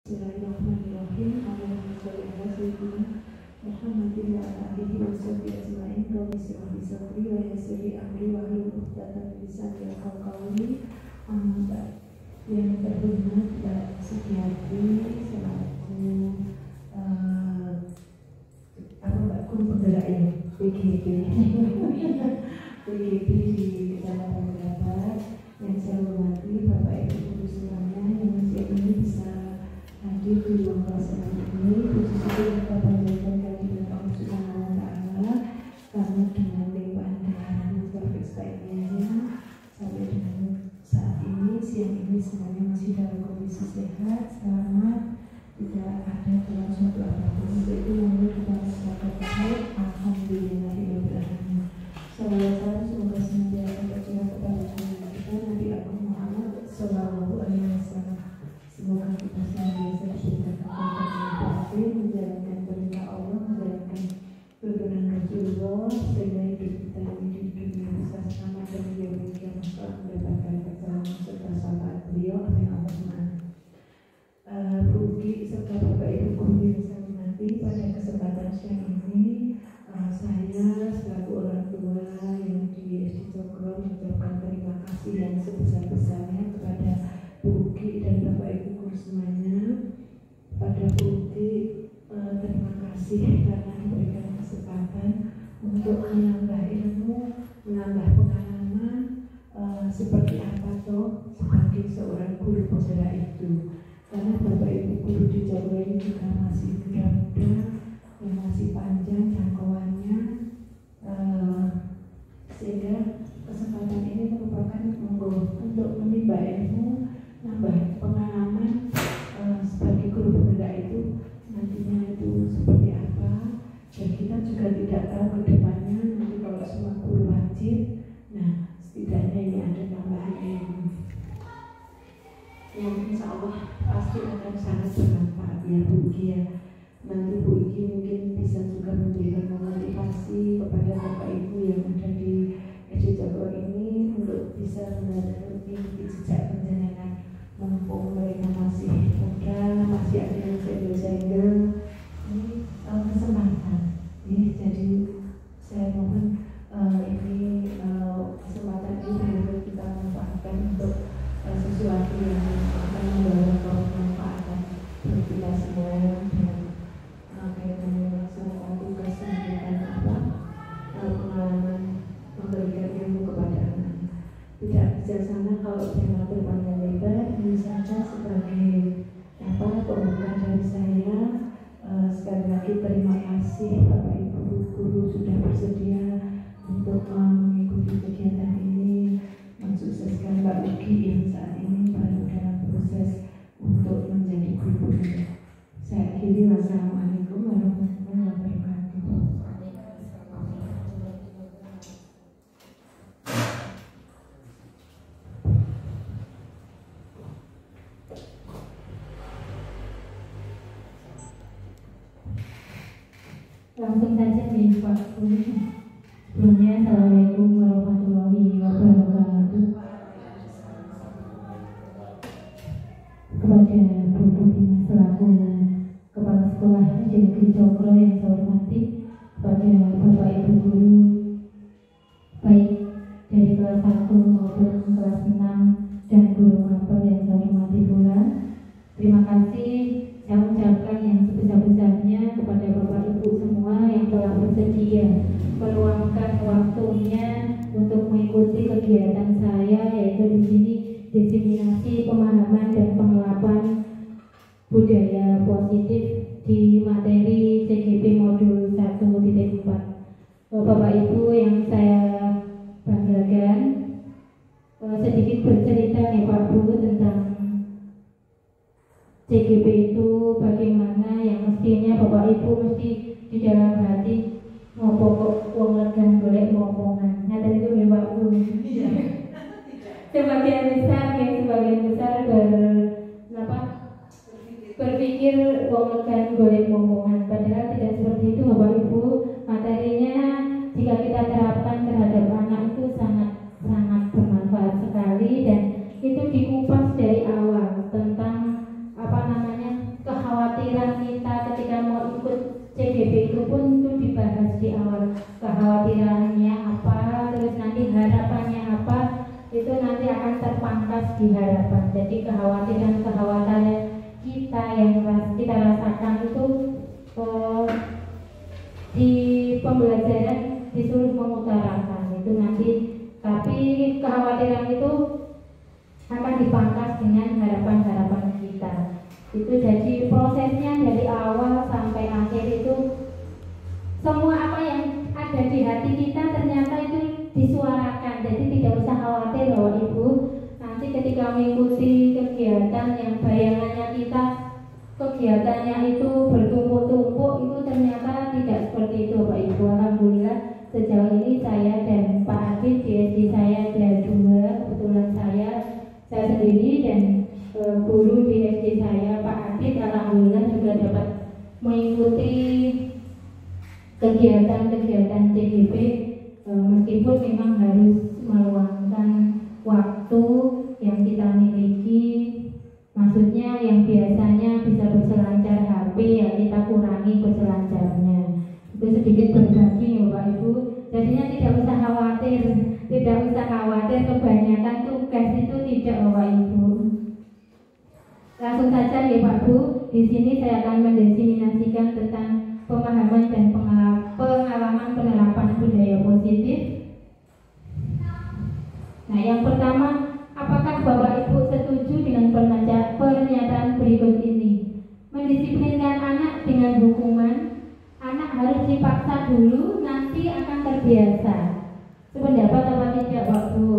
Bismillahirrahmanirrahim. Allahumma sholli ala sayyidina Muhammadin wa ala alihi wa sahbihi ajma'in. Rabbi shrah li sadri wa yassir li amri wahlul 'uqdatam min lisani yafqahu qawli. Amma ba'd. Yang terhormat Mbak Sugiati selaku guru penggerak ya PGB di dalam pendapat. Yang saya hormati Bapak Ibu Guru semuanya yang masih ini bisa hadir di ruang kelas ini, khususnya kita panjatkan kehadiran Allah Subhanahu wa Ta'ala, karena dengan limpahan dan taufik baiknya sampai dengan saat ini, siang ini semuanya masih dalam kondisi sehat, selamat, tidak ada dalam suatu apapun. Untuk itu mohon kita mengucapkan baik, alhamdulillahirobbilalamin. Salawat semoga senantiasa tercurah kepada junjungan kita Nabi Agung Muhammad Sallallahu Alaihi Wasallam. Semoga kita senantiasa diberikan kekuatan yang menjalankan perintah Allah, menjalankan tuntunan Rasulullah, sehingga hidup kita ini di dunia bisa selamat dan menjauhi kiamat mendapatkan pertolongan serta syafaat beliau. Amin Allahumma. Bu Uki serta Bapak Ibu guru yang saya hormati, pada kesempatan siang ini saya selaku orang tua yang di SD Cokro mengucapkan terima kasih yang sebesar-besarnya kepada Bu Uki dan Bapak Ibu guru semuanya. Pada Bu Uki terima kasih karena diberikan kesempatan untuk menambah ilmu, menambah pengalaman seperti apa toh sebagai seorang guru penggerak itu. Karena Bapak Ibu guru di Cokro ini juga masih muda-muda yang masih panjang jangkauannya, sehingga kesempatan ini merupakan untuk menimba ilmu, nambah pengalaman sebagai guru penggerak itu nantinya itu seperti apa, dan kita juga tidak tahu ke depannya nanti kalau semua guru wajib, nah setidaknya ini ada tambahan ilmu yang insya Allah pasti akan sangat bermanfaat ya Bu Uki ya. Nanti Bu Uki mungkin bisa juga memberikan motivasi kepada Bapak Ibu yang ada di SD Cokro ini untuk bisa mengikuti jejak perjalanan, mumpung mereka masih muda, masih ada yang senggel-senggel. Ini kesempatan ini, jadi saya mohon ini kesempatan ini kita manfaatkan untuk sesuatu yang akan membawa kemanfaatan bagi kita semua dan kaitan melaksanakan tugas memberikan pengalaman memberikan ilmu kepada anak. Tidak bijaksana kalau mengatur panjang lebar. Ini saja sebagai pembuka dari saya. Sekali lagi terima kasih Bapak Ibu guru sudah bersedia untuk mengikuti kegiatan ini, mensukseskan Mbak Uki yang saat ini baru dalam proses untuk menjadi guru. Saya akhiri, wassalamualaikum warahmatullahi wabarakatuh. Langsung saja nih Pak Guru. Sebelumnya Assalamualaikum warahmatullahi wabarakatuh. Kepada Bu Butina selaku Kepala Sekolah SD Negeri Cokro yang saya hormati, kepada Bapak Ibu guru baik dari kelas 1 maupun kelas 6 dan guru mapel yang saya hormati pula, terima kasih saya ucapkan yang sebesar-besarnya kepada Bapak Ibu semua yang telah bersedia meluangkan waktunya untuk mengikuti kegiatan saya, yaitu di sini diseminasi pemahaman dan penerapan budaya positif di materi CGP modul 1.4. Bapak Ibu yang saya banggakan, sedikit bercerita nih Pak Bu tentang CGP itu bagaimana yang mestinya Bapak Ibu mesti di dalam hati mau pokok wong legan golek omongan. Nyata itu ya Pak Bu. Sebagian besar berpikir wong legan golek omongan. Padahal tidak seperti itu Bapak Ibu. Materinya jika kita terapkan terhadap anak itu sangat bermanfaat sekali, dan itu dikupas dari awal tentang dibahas di awal, kekhawatirannya apa, terus nanti harapannya apa, itu nanti akan terpangkas di harapan. Jadi kekhawatiran kita yang kita rasakan itu di pembelajaran disuruh mengutarakan itu nanti, tapi kekhawatiran itu akan dipangkas dengan harapan-harapan kita. Itu jadi prosesnya dari awal sampai akhir itu semua apa yang ada di hati kita ternyata itu disuarakan. Jadi tidak usah khawatir bahwa Ibu nanti ketika mengikuti kegiatan yang bayangannya kita kegiatannya itu bertumpuk-tumpuk, itu ternyata tidak seperti itu Bapak Ibu. Alhamdulillah sejauh ini saya dan Pak Adit di SD saya ada 2, kebetulan saya sendiri dan guru di SD saya Pak Adit alhamdulillah juga dapat mengikuti kegiatan-kegiatan CGP, meskipun memang harus meluangkan waktu yang kita miliki. Maksudnya yang biasanya bisa berselancar HP ya kita kurangi berselancarnya. Itu sedikit berbagi ya Bapak Ibu. Jadinya tidak usah khawatir, kebanyakan tugas itu tidak Bapak Ibu. Langsung saja ya Pak Bu, di sini saya akan mendefinisikan tentang pemahaman dan pengalaman penerapan budaya positif. Nah, yang pertama, apakah Bapak Ibu setuju dengan pernyataan berikut ini? Mendisiplinkan anak dengan hukuman, anak harus dipaksa dulu, nanti akan terbiasa. Sependapat apa tidak Pak Bu?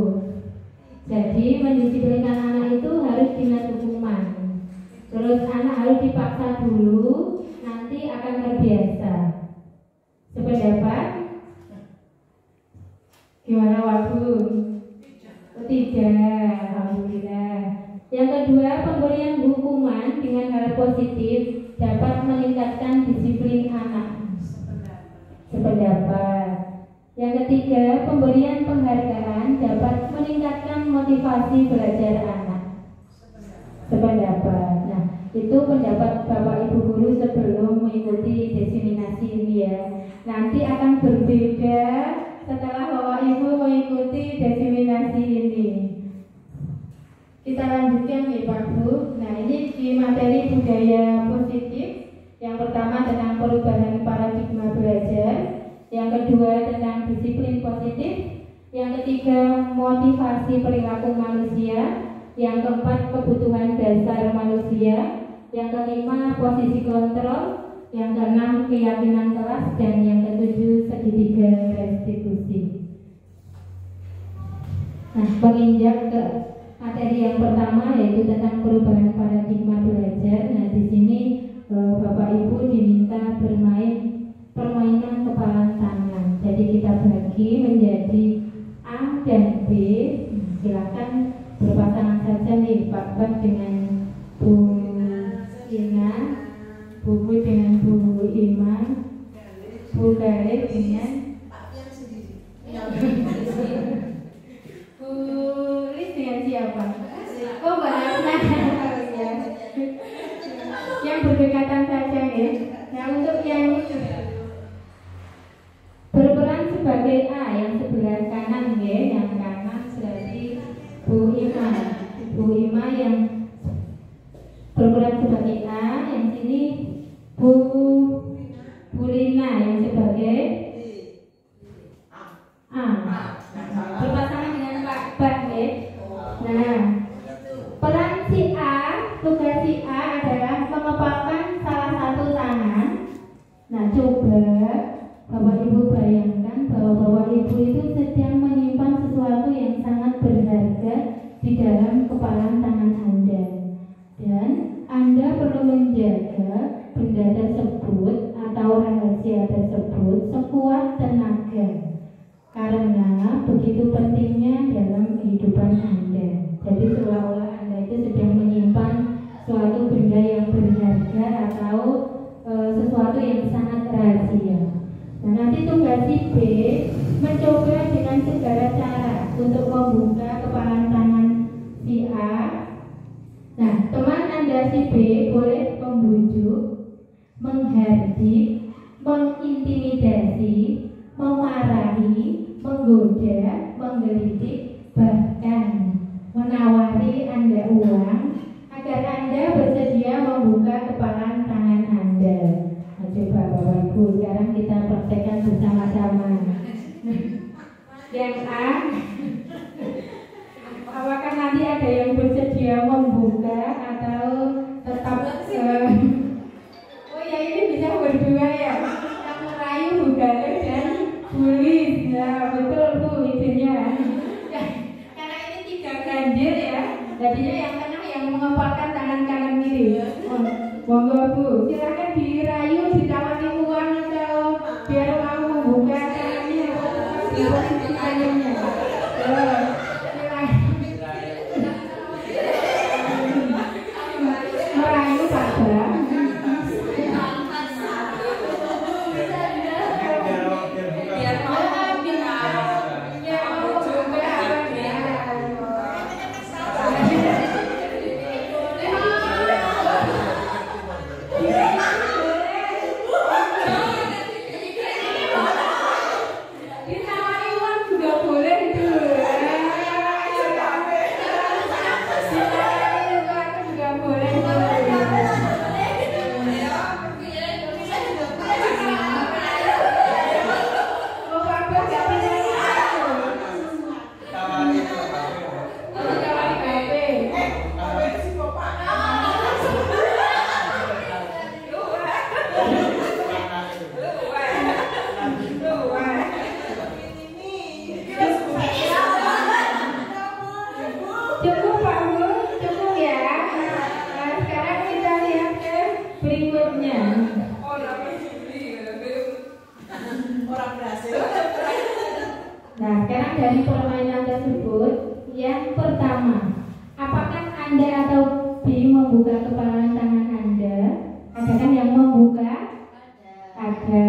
Jadi mendisiplinkan anak itu harus dengan hukuman. Terus anak harus dipaksa dulu, nanti akan terbiasa. Sependapat? Gimana Pak Bu? Tidak, alhamdulillah. Yang kedua, pemberian hukuman dengan hal positif dapat meningkatkan disiplin anak. Sependapat. Yang ketiga, pemberian penghargaan dapat meningkatkan motivasi belajar anak. Sependapat. Nah, itu pendapat Bapak Ibu guru sebelum mengikuti diseminasi ini ya. Nanti akan berbeda setelah Bapak Ibu mengikuti diseminasi ini. Kita lanjutkan ya Pak Bu. Nah, ini di materi budaya positif. Yang pertama tentang perubahan paradigma belajar, yang kedua tentang disiplin positif, yang ketiga motivasi perilaku manusia, yang keempat kebutuhan dasar manusia, yang kelima posisi kontrol, yang keenam keyakinan kelas, dan yang ketujuh segitiga restitusi. Nah, menginjak ke materi yang pertama yaitu tentang perubahan paradigma belajar. Nah, di sini Bapak Ibu diminta bermain permainan kepala tangan. Jadi kita bagi menjadi A dan B. Silakan berpasangan saja nih Pak Bas dengan Bu Ina, Bu dengan Bu Iman, Bu Galit dengan Bu Lis dengan siapa? Oh Mbak Nasna. Yang berdekatan saja ya. Nah, untuk yang berperan sebagai A yang sebelah kanan ya, yang kanan berarti Bu Ima. Bu Ima yang berperan sebagai A, yang sini Bu Lina yang sebagai A. Berpasangan dengan Pak Bak ya. Nah, peran si A, tugas si A adalah mengepalkan salah satu tangan. Nah, coba Bapak Ibu bayangkan bahwa Bapak Ibu itu sedang menyimpan sesuatu yang sangat berharga di dalam kepalan tangan Anda. Dan Anda perlu menjaga benda tersebut atau rahasia tersebut sekuat tenaga. Karena begitu pentingnya dalam kehidupan Anda. Jadi seolah-olah Anda itu sedang menyimpan suatu benda yang berharga atau sesuatu yang sangat rahasia. Nah, nanti tugas si B mencoba dengan segala cara untuk membuka kepalan tangan si A. Nah, teman Anda si B boleh membujuk, menghardik, mengintimidasi, memarahi, menggoda, menggelitik, bahkan menawari Anda uang agar Anda bersedia membuka kepalan tangan Anda. Nah, coba Bapak Ibu, sekarang kita praktekkan bersama-sama. Yang A, apakah nanti ada yang bersedia membuka atau tetap oh ya, ini bisa berdua ya, yang merayu Bugale dan Bulis. Ya betul Bu, idenya ya, karena ini 3 ganjil ya, jadinya yang tengah yang mengepalkan tangan kanan kiri. Monggo Bu, silakan dirayu, ditawari uang atau biar mau membuka tangannya di posisi tangannya. Merayu Pak Bram. Nah, sekarang dari permainan tersebut, yang pertama, apakah Anda atau B membuka kepalan tangan Anda? Ada kan yang membuka? Ada.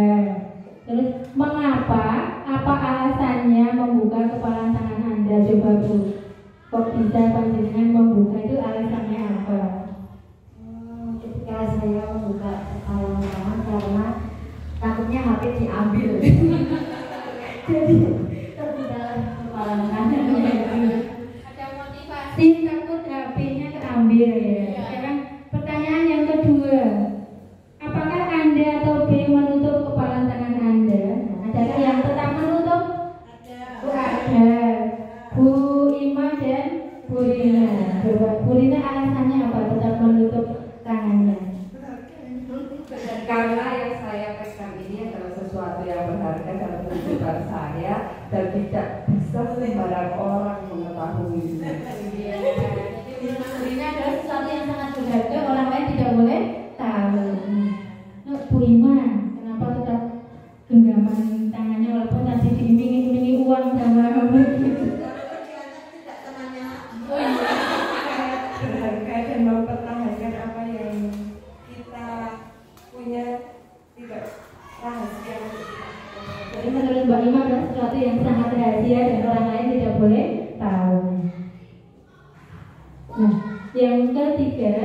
Terus mengapa? Apa alasannya membuka kepalan tangan Anda? Coba Bu, kok bisa panjenengan membuka itu alasannya apa? Ketika saya membuka kepalan tangan karena takutnya HP diambil. Jadi ada motivasi takut HP-nya terambil ya. Sekarang pertanyaan yang kedua, apakah Anda atau B menutup kepalan tangan Anda? Adakah yang tetap menutup? Ada. Bu Ima dan Bu Rina. Bu Rina alasannya apa tetap menutup tangannya? Karena yang saya pegang ini adalah sesuatu yang berharga dalam kehidupan saya dan tidak bisa sembarang orang mengetahui. Ini adalah sesuatu yang sangat berharga, orang lain tidak boleh tahu. Nah, Bu Ima, kenapa tetap genggaman tangannya walaupun tadi diiming-imingi uang sama kamu? Berharga dan mempertahankan apa yang kita punya, tidak rahasia. Jadi menurut Mbak Ima adalah sesuatu yang sangat rahasia dan orang lain tidak boleh tahu. Nah, yang ketiga,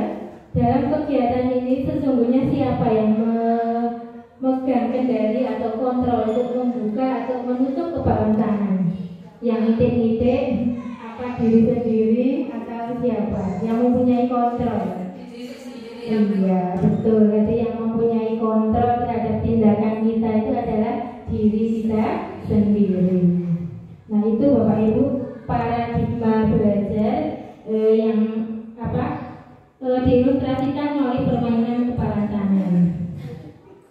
dalam kegiatan ini sesungguhnya siapa yang memegang kendali atau kontrol untuk membuka atau menutup kepalan tangan? Yang itik-itik, apa diri sendiri atau siapa? Yang mempunyai kontrol? Iya, betul. Jadi yang mempunyai kontrol terhadap tindakan kita itu adalah diri kita sendiri. Nah, itu Bapak Ibu paradigma belajar yang diilustrasikan melalui permainan kepalan tangan.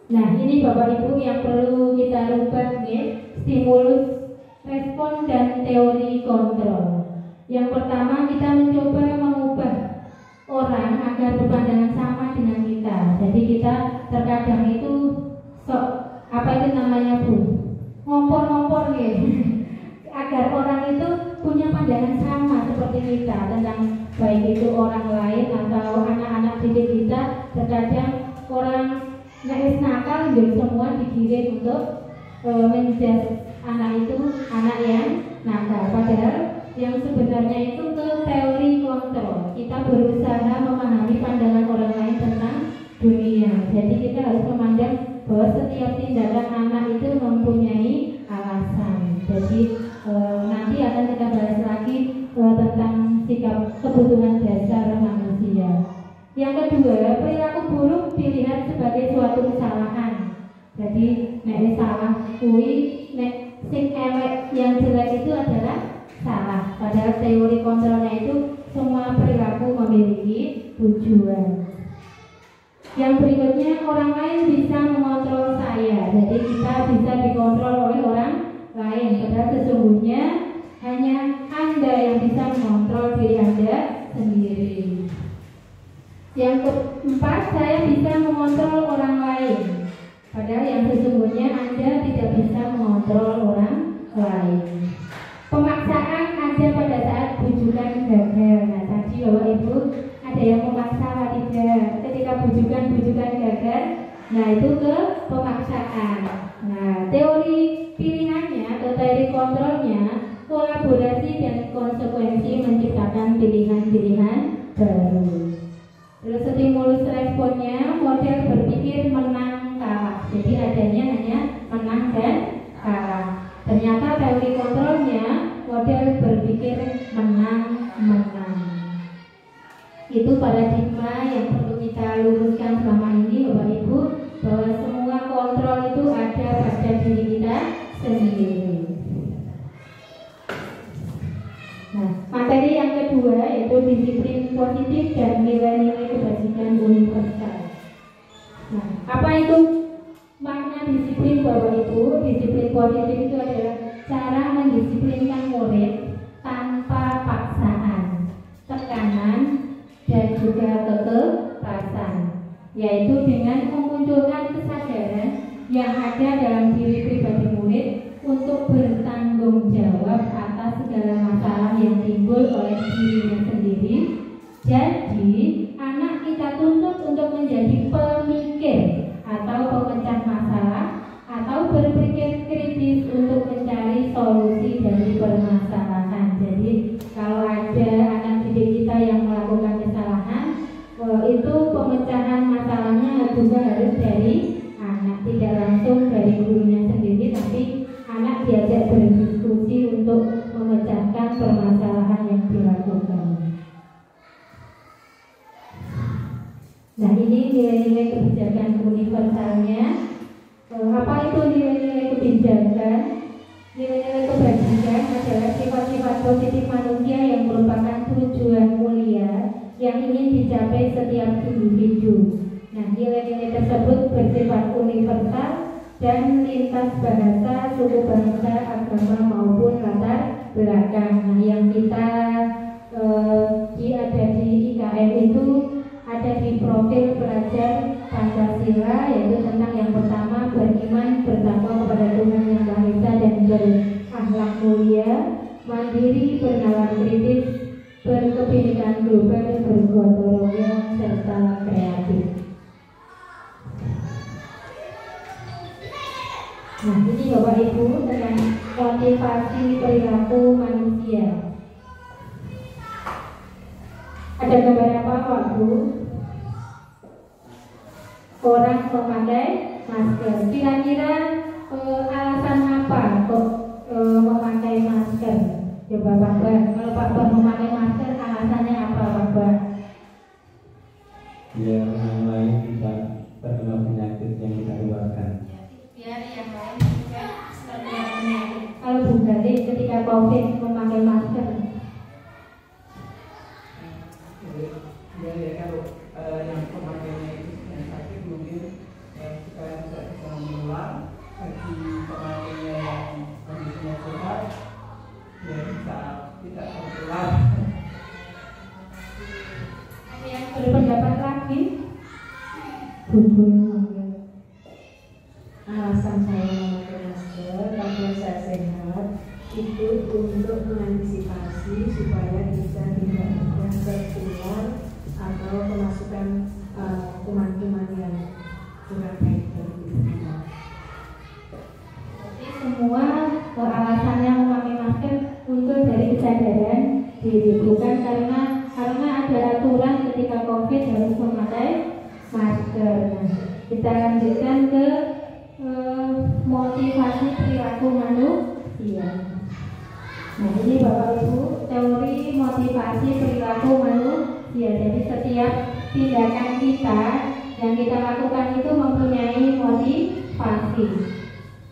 Nah, ini Bapak Ibu yang perlu kita rubah nih, stimulus, respon dan teori kontrol. Yang pertama, kita mencoba mengubah orang agar berpandangan sama dengan kita. Jadi kita terkadang itu apa itu namanya Bu? Ngompor-ngompor gitu. Agar orang itu punya pandangan sama seperti kita tentang baik itu orang lain atau anak-anak didik kita. Terkadang orang nek nakal jadi semua digiring untuk menjadi anak itu anak yang nakal. Padahal yang sebenarnya itu ke teori kontrol. Kita berusaha memahami pandangan orang lain tentang dunia. Jadi kita harus memandang bahwa setiap tindakan anak itu mempunyai alasan. Jadi nanti akan kita bahas lagi tentang sikap kebutuhan dasar manusia. Yang kedua, perilaku buruk dilihat sebagai suatu kesalahan. Jadi nek salah kui, nek sing elek yang jelek itu adalah salah. Padahal teori kontrolnya itu semua perilaku memiliki tujuan. Yang berikutnya, orang lain bisa mengontrol saya. Jadi kita bisa dikontrol oleh orang lain. Padahal sesungguhnya hanya Anda yang bisa mengontrol diri Anda sendiri. Yang keempat, saya bisa mengontrol orang lain. Padahal yang sesungguhnya Anda tidak bisa mengontrol orang lain. Pemaksaan ada pada saat bujukan gagal. Nah tadi Bapak Ibu ada yang memaksa atau tidak. Ketika bujukan gagal, nah itu ke pemaksaan. Nah teori pilihannya atau teori kontrolnya, kolaborasi dan konsekuensi menciptakan pilihan-pilihan baru. Terus stimulus responnya, model berpikir menang kalah. Jadi adanya hanya menang dan kalah. Ternyata teori kontrolnya model berpikir menang-menang. Itu paradigma yang perlu kita luruskan selama ini Bapak Ibu, bahwa semua kontrol itu ada pada diri kita sendiri. Nah, materi yang kedua yaitu disiplin positif dan nilai-nilai kebajikan universal. Nah, apa itu makna disiplin Bapak Ibu? Disiplin positif itu adalah cara mendisiplinkan murid tanpa paksaan, tekanan, dan juga kekerasan, yaitu dengan memunculkan kesadaran yang ada dalam diri pribadi murid untuk bertanggung jawab atas segala masalah yang timbul oleh dirinya sendiri. Jadi, anak kita tuntut untuk menjadi pemikir atau pemecah masalah atau berpikir kritis untuk mencari solusi dari permasalahan. Jadi, kalau ada anak didik kita yang melakukan kesalahan, itu pemecahan masalahnya juga harus dari anak, tidak langsung dari gurunya sendiri, tapi anak diajak berdiskusi untuk memecahkan permasalahan yang dilakukan. Nah, ini nilai-nilai kebijakan universalnya. Apa itu nilai-nilai kebijakan? Nilai-nilai kebajikan adalah sifat-sifat positif manusia yang merupakan tujuan mulia yang ingin dicapai setiap individu. Nah, nilai-nilai tersebut bersifat universal dan lintas bahasa, suku bangsa, agama maupun latar belakang. Nah, yang kita ada di IKM itu ada di profil pelajar Pancasila, yaitu tentang yang pertama beriman bertakwa kepada Tuhan Yang Maha Esa dan berakhlak mulia, mandiri, bernalar kritis, berkebinekaan global, bergotong royong serta kreatif. Nah, ini Bapak Ibu dengan motivasi perilaku manusia. Ada gambar apa Pak Bu? Orang memakai masker. Kira-kira alasan apa kok memakai masker? Coba Pak Bah. Kalau Pak Bah memakai masker, alasannya apa Pak Bah? Biar yang lain tidak terkena penyakit yang kita keluarkan. Biar yang lain juga terkena penyakit. Kalau Bu Gali ketika COVID memakai masker. Ya kalau yang pemakainya itu yang sakit mungkin supaya tidak bisa menular, bagi pemakainya yang kondisinya sehat ya bisa tidak tertular. Ada yang berpendapat lagi? Alasan saya memakai masker karena saya sehat itu untuk mengantisipasi supaya bisa tidak ada tertular atau kemasukan kuman-kuman yang kurang baik dari kita. Jadi semua alasannya memakai masker muncul dari kesadaran diri, bukan karena ada aturan ketika COVID harus memakai masker. Nah, Kita lanjutkan ke motivasi perilaku manusia. Nah, ini Bapak Ibu teori motivasi perilaku manusia. Jadi setiap tindakan kita yang kita lakukan itu mempunyai motivasi.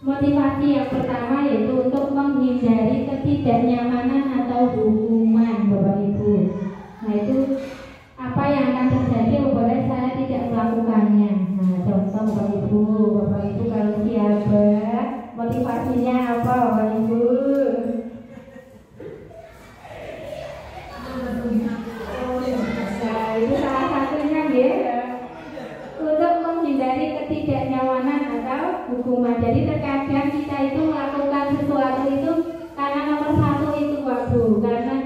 Motivasi yang pertama yaitu untuk menghindari ketidaknyamanan atau hukuman, Bapak Ibu. Nah, itu apa yang akan terjadi apabila saya tidak melakukannya. Nah, contoh Bapak Ibu kalau siapa motivasinya apa Bapak Ibu? Nah, itu salah satunya ya, untuk menghindari ketidaknyamanan atau hukuman. Jadi terkadang kita itu melakukan sesuatu itu karena nomor satu itu waduh, karena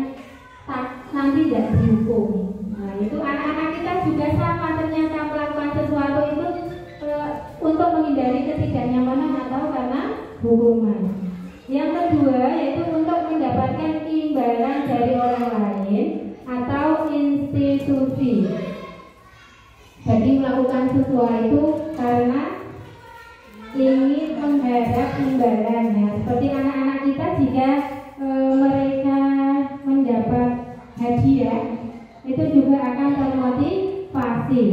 nanti tidak dihukum. Nah, itu anak-anak kita juga sama, ternyata melakukan sesuatu itu untuk menghindari ketidaknyamanan atau karena hukuman. Yang kedua yaitu untuk mendapatkan imbalan dari orang lain atau institusi. Jadi melakukan sesuatu karena ingin mengharap imbalan. Nah, seperti anak-anak kita jika mereka mendapat hadiah itu juga akan termotivasi.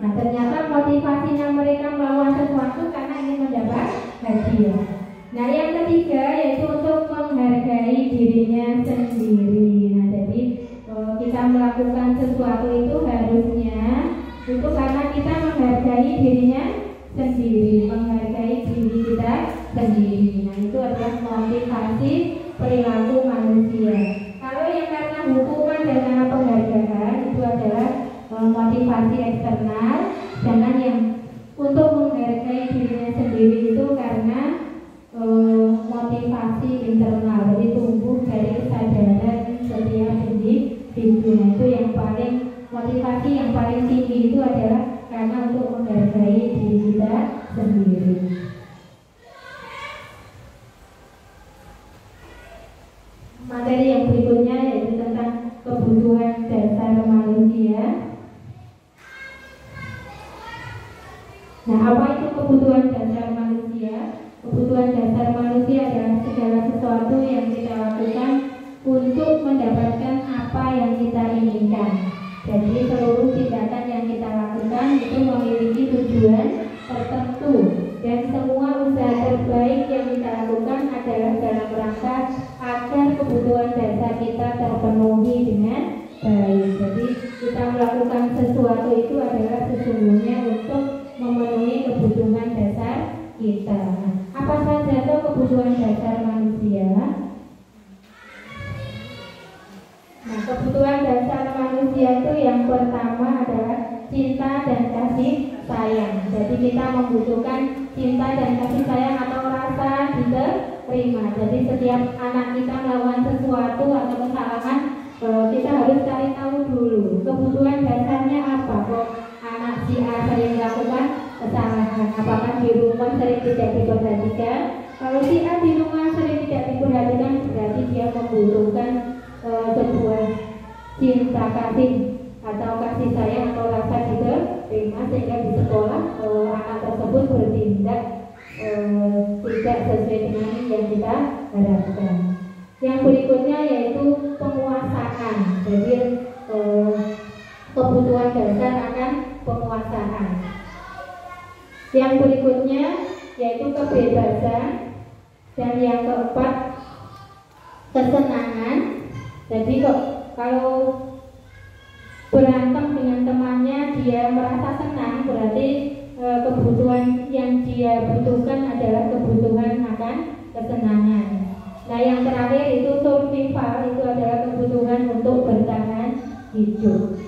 Nah, ternyata motivasinya mereka melakukan sesuatu karena ingin mendapat hadiah. Nah, yang ketiga yaitu untuk menghargai dirinya sendiri. Nah, jadi kita melakukan sesuatu itu harusnya itu karena kita menghargai dirinya sendiri, menghargai diri kita sendiri. Nah, itu adalah motivasi perilaku manusia. Kalau yang karena hukuman dan karena penghargaan itu adalah motivasi eksternal. Sedangkan yang untuk menghargai dirinya sendiri itu karena motivasi internal, jadi tumbuh dari kesadaran setiap individu. Nah, itu yang paling motivasi yang paling tinggi itu adalah karena untuk menghargai diri kita sendiri. Materi yang berikutnya yaitu tentang kebutuhan dasar manusia. Nah, apa itu kebutuhan dasar manusia? Kebutuhan dasar manusia adalah segala sesuatu yang kita lakukan untuk mendapatkan apa yang kita inginkan. Jadi seluruh tindakan yang kita lakukan itu memiliki tujuan tertentu, dan semua usaha terbaik yang kita lakukan adalah dalam rangka agar kebutuhan dasar kita terpenuhi dengan baik. Jadi kita melakukan sesuatu itu adalah sesungguhnya untuk memenuhi kebutuhan dasar kita. Nah, apa saja itu kebutuhan dasar manusia? Nah, kebutuhan dasar manusia itu yang pertama adalah cinta dan kasih sayang. Jadi kita membutuhkan cinta dan kasih sayang atau rasa diterima. Jadi setiap anak kita melakukan sesuatu atau kesalahan, kita harus cari tahu dulu kebutuhan dasarnya apa. Kok anak si A sering melakukan kesalahan, apakah di rumah sering tidak diperhatikan? Kalau si A di rumah sering tidak diperhatikan, berarti dia membutuhkan sebuah cinta kasih atau kasih sayang atau rasa diterima, sehingga di sekolah anak tersebut bertindak tidak sesuai dengan yang kita harapkan. Yang berikutnya yaitu penguasaan. Jadi kebutuhan dasar akan penguasaan. Yang berikutnya yaitu kebebasan, dan yang keempat kesenangan. Jadi kalau berantem dengan temannya dia merasa senang, berarti kebutuhan yang dia butuhkan adalah kebutuhan akan kesenangan. Nah, yang terakhir itu survival, itu adalah kebutuhan untuk bertahan hidup.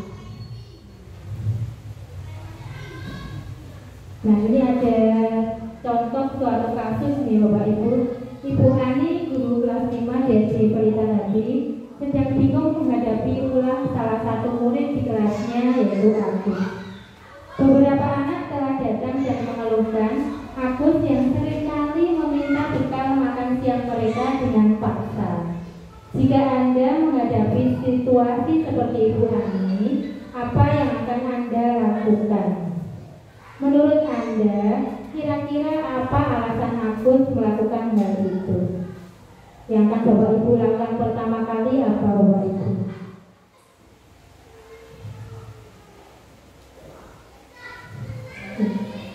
Nah, ini ada contoh suatu kasus nih Bapak Ibu. Ibu Ani, guru kelas 5 SD Pelita Hati, sedang bingung menghadapi ulang salah satu murid di kelasnya, yaitu Agus. Beberapa anak telah datang dan mengeluhkan Agus yang seringkali meminta bekal makan siang mereka dengan paksa. Jika Anda menghadapi situasi seperti Ibu Ani, apa yang akan Anda lakukan? Menurut menurut Anda, kira-kira apa alasan Agus melakukan hal itu? Yang akan Bapak Ibu lakukan pertama kali apa Bapak Ibu?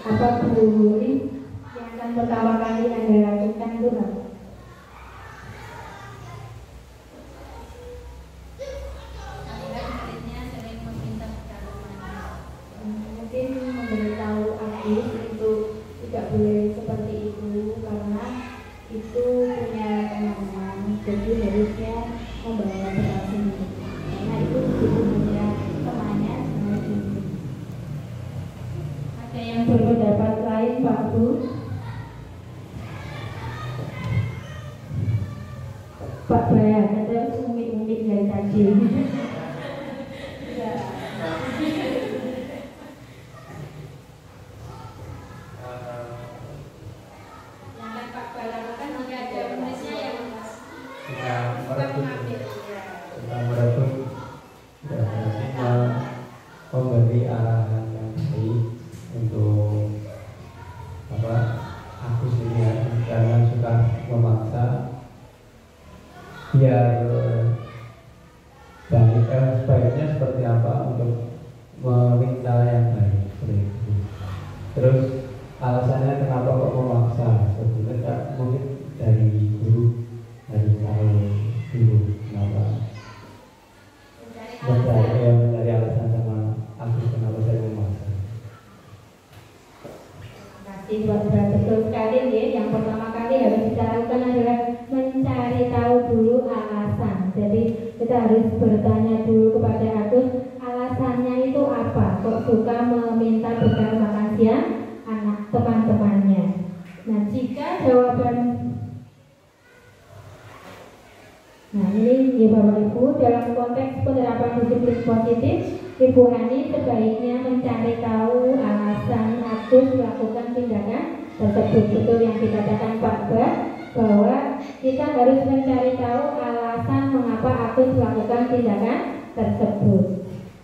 Apa Bu Rin? Yang akan pertama kali Anda lakukan itu apa? Mungkin memberitahu Agus itu tidak boleh seperti itu karena itu punya kenangan, jadi harusnya membawa bekal sendiri karena itu hubungannya temannya sama ibu. Ada yang berpendapat lain Pak Bu? Pak Baya, ada umit-umit dari tadi. Ya. Memberi arahan yang baik untuk aku sendiri jangan suka memaksa biar sebaiknya seperti apa untuk meminta yang baik seperti itu. Terus alasannya kenapa kok memaksa sebetulnya mungkin dari guru dari tahu dulu kenapa mencari alasan sama aku kenapa saya memaksa. Terima kasih, betul sekali ya. Yang pertama kali harus kita lakukan adalah mencari tahu dulu alasan. Jadi kita harus bertanya dulu kepada Agus alasannya itu apa, kok suka meminta bekal makan siang anak teman-temannya. Nah jika jawaban ini ya Bapak Ibu, dalam konteks penerapan disiplin positif, Ibu Hani sebaiknya mencari tahu alasan Agus melakukan tindakan tersebut. Betul yang dikatakan Pak Bah, bahwa kita harus mencari tahu alasan mengapa Agus melakukan tindakan tersebut.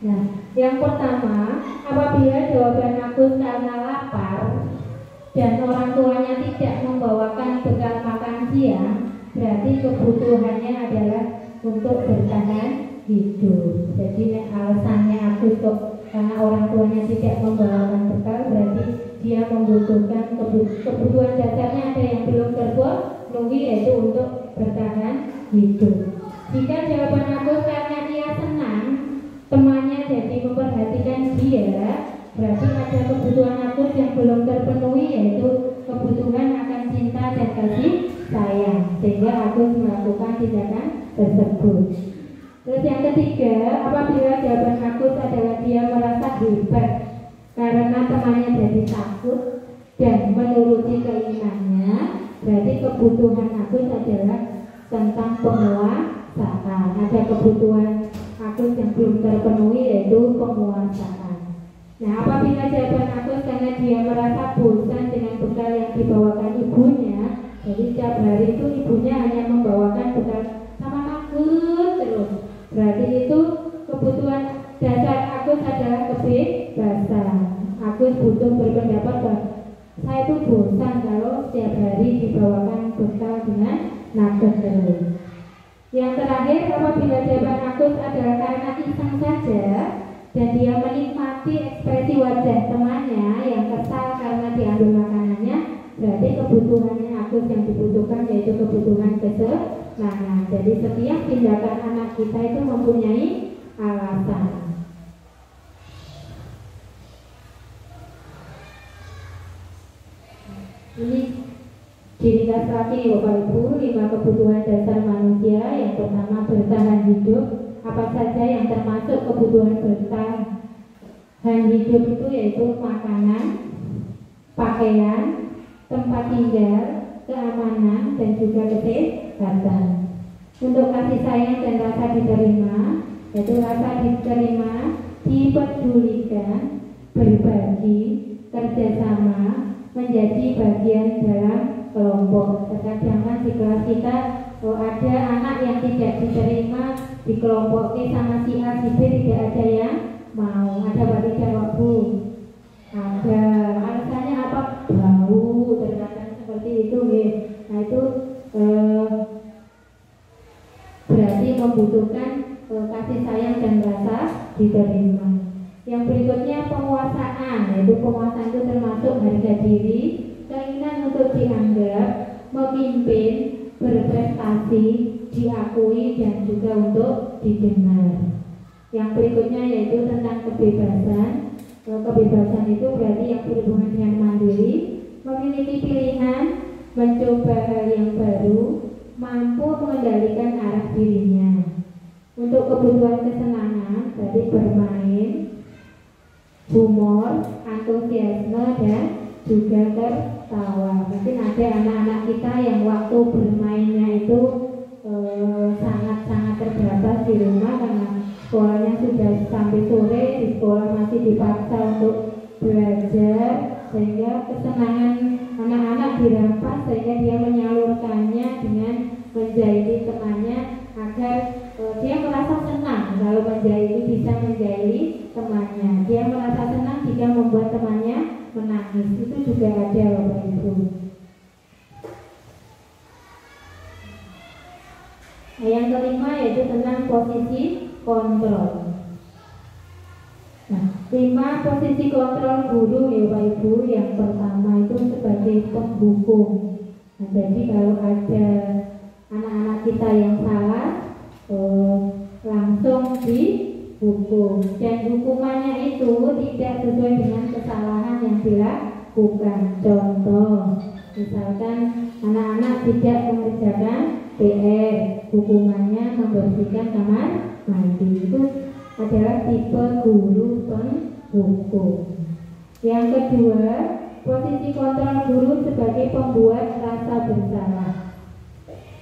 Nah, yang pertama, apabila jawaban Agus karena lapar dan orang tuanya tidak membawakan bekal makan siang, berarti kebutuhannya adalah untuk bertahan hidup. Jadi alasannya Agus kok karena orang tuanya tidak membawakan bekal, berarti dia membutuhkan kebutuhan dasarnya ada yang belum terpenuhi, yaitu untuk bertahan hidup. Jika jawaban Agus karena dia senang temannya jadi memperhatikan dia, berarti ada kebutuhan Agus yang belum terpenuhi, yaitu kebutuhan akan cinta dan kasih sayang, sehingga Agus melakukan tindakan tersebut. Terus yang ketiga, apabila jawaban Agus adalah dia merasa hebat karena temannya jadi takut dan menuruti keinginannya, berarti kebutuhan Agus adalah tentang penguasaan. Ada kebutuhan Agus yang belum terpenuhi, yaitu penguasaan. Nah, apabila jawaban Agus karena dia merasa bosan dengan bekal yang dibawakan ibunya, jadi setiap hari itu ibunya hanya membawakan bekal sama Agus terus, berarti itu kebutuhan dasar Agus adalah kebebasan. Agus butuh berpendapat bahwa saya itu bosan kalau setiap hari dibawakan bekal dengan nakes terus. Yang terakhir, apabila jawaban Agus adalah karena iseng saja dan dia menikmati ekspresi wajah temannya yang kesal karena diambil makanannya, berarti kebutuhannya Agus yang dibutuhkan yaitu kebutuhan kesenangan. Jadi setiap tindakan anak kita itu mempunyai alasan. Ini diringkas lagi Bapak Ibu, 5 kebutuhan dasar manusia. Yang pertama bertahan hidup. Apa saja yang termasuk kebutuhan bertahan hidup itu yaitu makanan, pakaian, tempat tinggal, keamanan, dan juga kesehatan. Untuk kasih sayang dan rasa diterima, yaitu rasa diterima, dipedulikan, berbagi, kerjasama, menjadi bagian dalam kelompok. Terkadang di kelas kita ada anak yang tidak diterima di kelompok sama si A, si B, tidak ada yang mau. Ada Pak jawab Bu? Ada. Alasan membutuhkan kasih sayang dan rasa diterima. Yang berikutnya penguasaan, yaitu penguasaan itu termasuk harga diri, keinginan untuk dianggap, memimpin, berprestasi, diakui dan juga untuk didengar. Yang berikutnya yaitu tentang kebebasan. Kebebasan itu berarti yang berhubungan dengan mandiri, memiliki pilihan, mencoba hal yang baru, mampu mengendalikan arah dirinya. Untuk kebutuhan kesenangan berarti bermain, humor, antusiasme dan juga tertawa. Mungkin ada anak-anak kita yang waktu bermainnya itu sangat-sangat terbatas di rumah karena sekolahnya sudah sampai sore, di sekolah masih dipaksa untuk belajar, sehingga kesenangan anak-anak dirampas, sehingga dia menyalurkannya dengan menjahili temannya agar dia merasa senang kalau menjahili, bisa menjahili temannya. Dia merasa senang jika membuat temannya menangis. Itu juga ada, Bapak Ibu. Nah, yang kelima yaitu tentang posisi kontrol. Nah, 5 posisi kontrol guru ya Bapak Ibu. Yang pertama itu sebagai penghukum. Nah, jadi kalau ada anak-anak kita yang salah, langsung dihukum, dan hukumannya itu tidak sesuai dengan kesalahan yang dilakukan. Contoh, misalkan anak-anak tidak mengerjakan PR, hukumannya membersihkan kamar mandi. Itu adalah tipe guru penghukum. Yang kedua, posisi kontrol guru sebagai pembuat rasa bersalah.